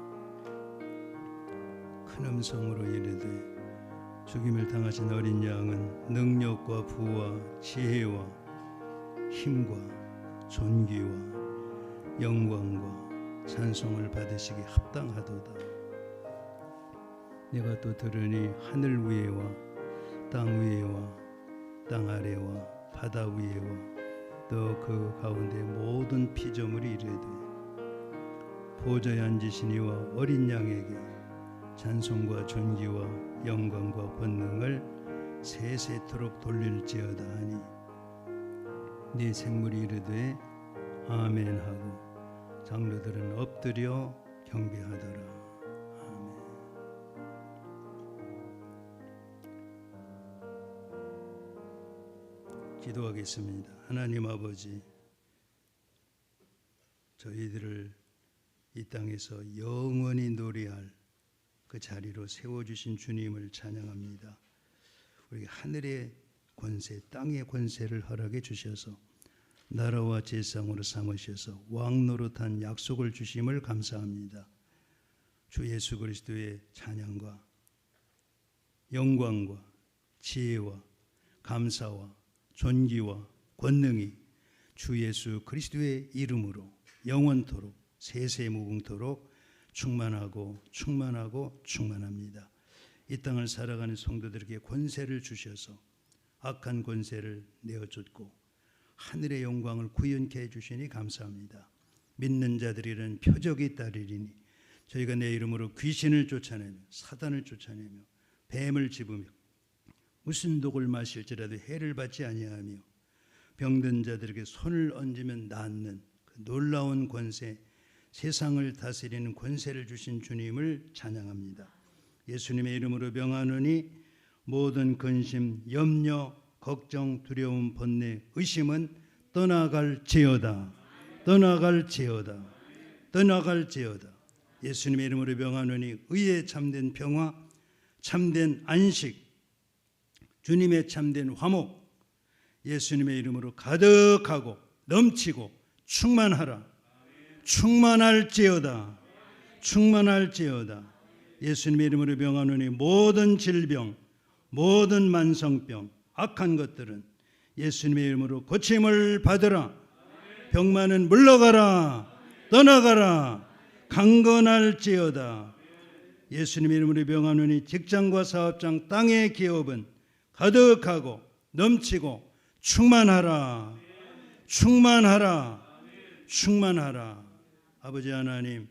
큰 음성으로 이르되 죽임을 당하신 어린 양은 능력과 부와 지혜와 힘과 존귀와 영광과 찬송을 받으시기 합당하도다. 내가 또 들으니 하늘 위에와 땅 위에와 땅 아래와 바다 위에와 또 그 가운데 모든 피조물이 이르되 보좌에 앉으신 이와 어린 양에게 찬송과 존귀와 영광과 권능을 세세토록 돌릴지어다 하니 네 생물이 이르되 아멘 하고 장로들은 엎드려 경배하더라. 아멘. 기도하겠습니다. 하나님 아버지, 저희들을 이 땅에서 영원히 노래할 그 자리로 세워주신 주님을 찬양합니다. 우리 하늘의 권세, 땅의 권세를 허락해 주셔서 나라와 제상으로 삼으셔서 왕 노릇한 약속을 주심을 감사합니다. 주 예수 그리스도의 찬양과 영광과 지혜와 감사와 존귀와 권능이 주 예수 그리스도의 이름으로 영원토록 세세무궁토록 충만하고 충만하고 충만합니다. 이 땅을 살아가는 성도들에게 권세를 주셔서 악한 권세를 내어쫓고 하늘의 영광을 구현케 해주시니 감사합니다. 믿는 자들이란 표적이 따르리니 저희가 내 이름으로 귀신을 쫓아내며 사단을 쫓아내며 뱀을 집으며 무슨 독을 마실지라도 해를 받지 아니하며 병든 자들에게 손을 얹으면 낫는 그 놀라운 권세, 세상을 다스리는 권세를 주신 주님을 찬양합니다. 예수님의 이름으로 명하노니 모든 근심, 염려, 걱정, 두려움, 번뇌, 의심은 떠나갈지어다. 떠나갈지어다. 떠나갈지어다. 예수님의 이름으로 명하노니 의에 참된 평화, 참된 안식, 주님의 참된 화목, 예수님의 이름으로 가득하고 넘치고 충만하라. 충만할지어다. 충만할지어다. 예수님의 이름으로 명하노니 모든 질병, 모든 만성병, 악한 것들은 예수님의 이름으로 고침을 받으라. 병만은 물러가라. 떠나가라. 강건할지어다. 예수님의 이름으로 명하노니 직장과 사업장, 땅의 기업은 가득하고 넘치고 충만하라. 충만하라. 충만하라. 아버지 하나님,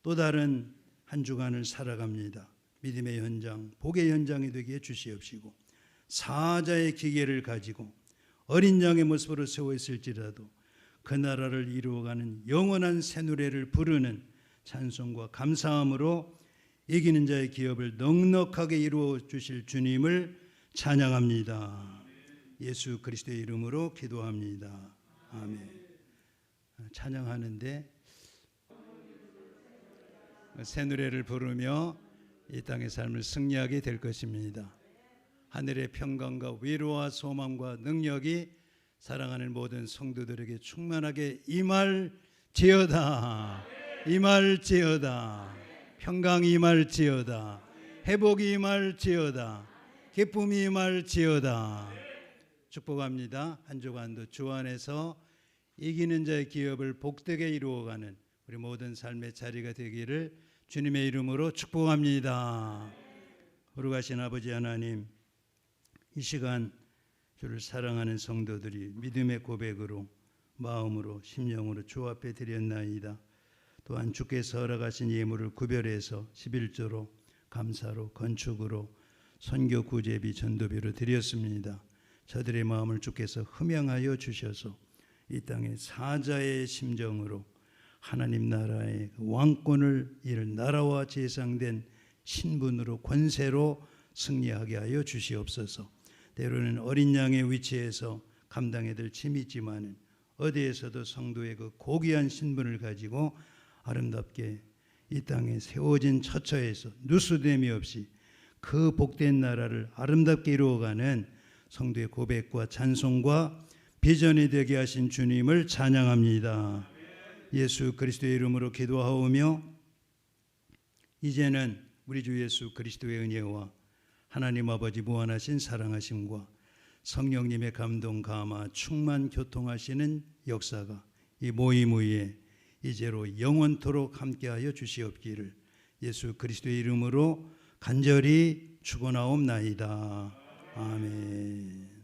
또 다른 한 주간을 살아갑니다. 믿음의 현장, 복의 현장이 되게 주시옵시고 사자의 기계를 가지고 어린 양의 모습으로 세워 있을지라도 그 나라를 이루어가는 영원한 새 노래를 부르는 찬송과 감사함으로 이기는 자의 기업을 넉넉하게 이루어 주실 주님을 찬양합니다. 예수 그리스도의 이름으로 기도합니다. 아멘. 찬양하는데 새 노래를 부르며 이 땅의 삶을 승리하게 될 것입니다. 하늘의 평강과 위로와 소망과 능력이 사랑하는 모든 성도들에게 충만하게 임할지어다. 임할지어다. 평강이 임할지어다. 회복이 임할지어다. 기쁨이 임할지어다. 축복합니다. 한 주간도 주 안에서 이기는 자의 기업을 복되게 이루어가는 우리 모든 삶의 자리가 되기를 주님의 이름으로 축복합니다. 거룩하신 아버지 하나님, 이 시간 주를 사랑하는 성도들이 믿음의 고백으로 마음으로 심령으로 주 앞에 드렸나이다. 또한 주께서 허락하신 예물을 구별해서 11조로 감사로 건축으로 선교 구제비 전도비로 드렸습니다. 저들의 마음을 주께서 흠양하여 주셔서 이 땅에 사자의 심정으로 하나님 나라의 왕권을 이룰 나라와 제상된 신분으로 권세로 승리하게 하여 주시옵소서. 때로는 어린 양의 위치에서 감당해야 될 짐이 있지만 어디에서도 성도의 그 고귀한 신분을 가지고 아름답게 이 땅에 세워진 처처에서 누수됨이 없이 그 복된 나라를 아름답게 이루어가는 성도의 고백과 찬송과 비전이 되게 하신 주님을 찬양합니다. 예수 그리스도의 이름으로 기도하오며 이제는 우리 주 예수 그리스도의 은혜와 하나님 아버지 무한하신 사랑하심과 성령님의 감동 감화 충만 교통하시는 역사가 이 모임 위에 이제로 영원토록 함께하여 주시옵기를 예수 그리스도의 이름으로 간절히 축원하옵나이다. 아멘.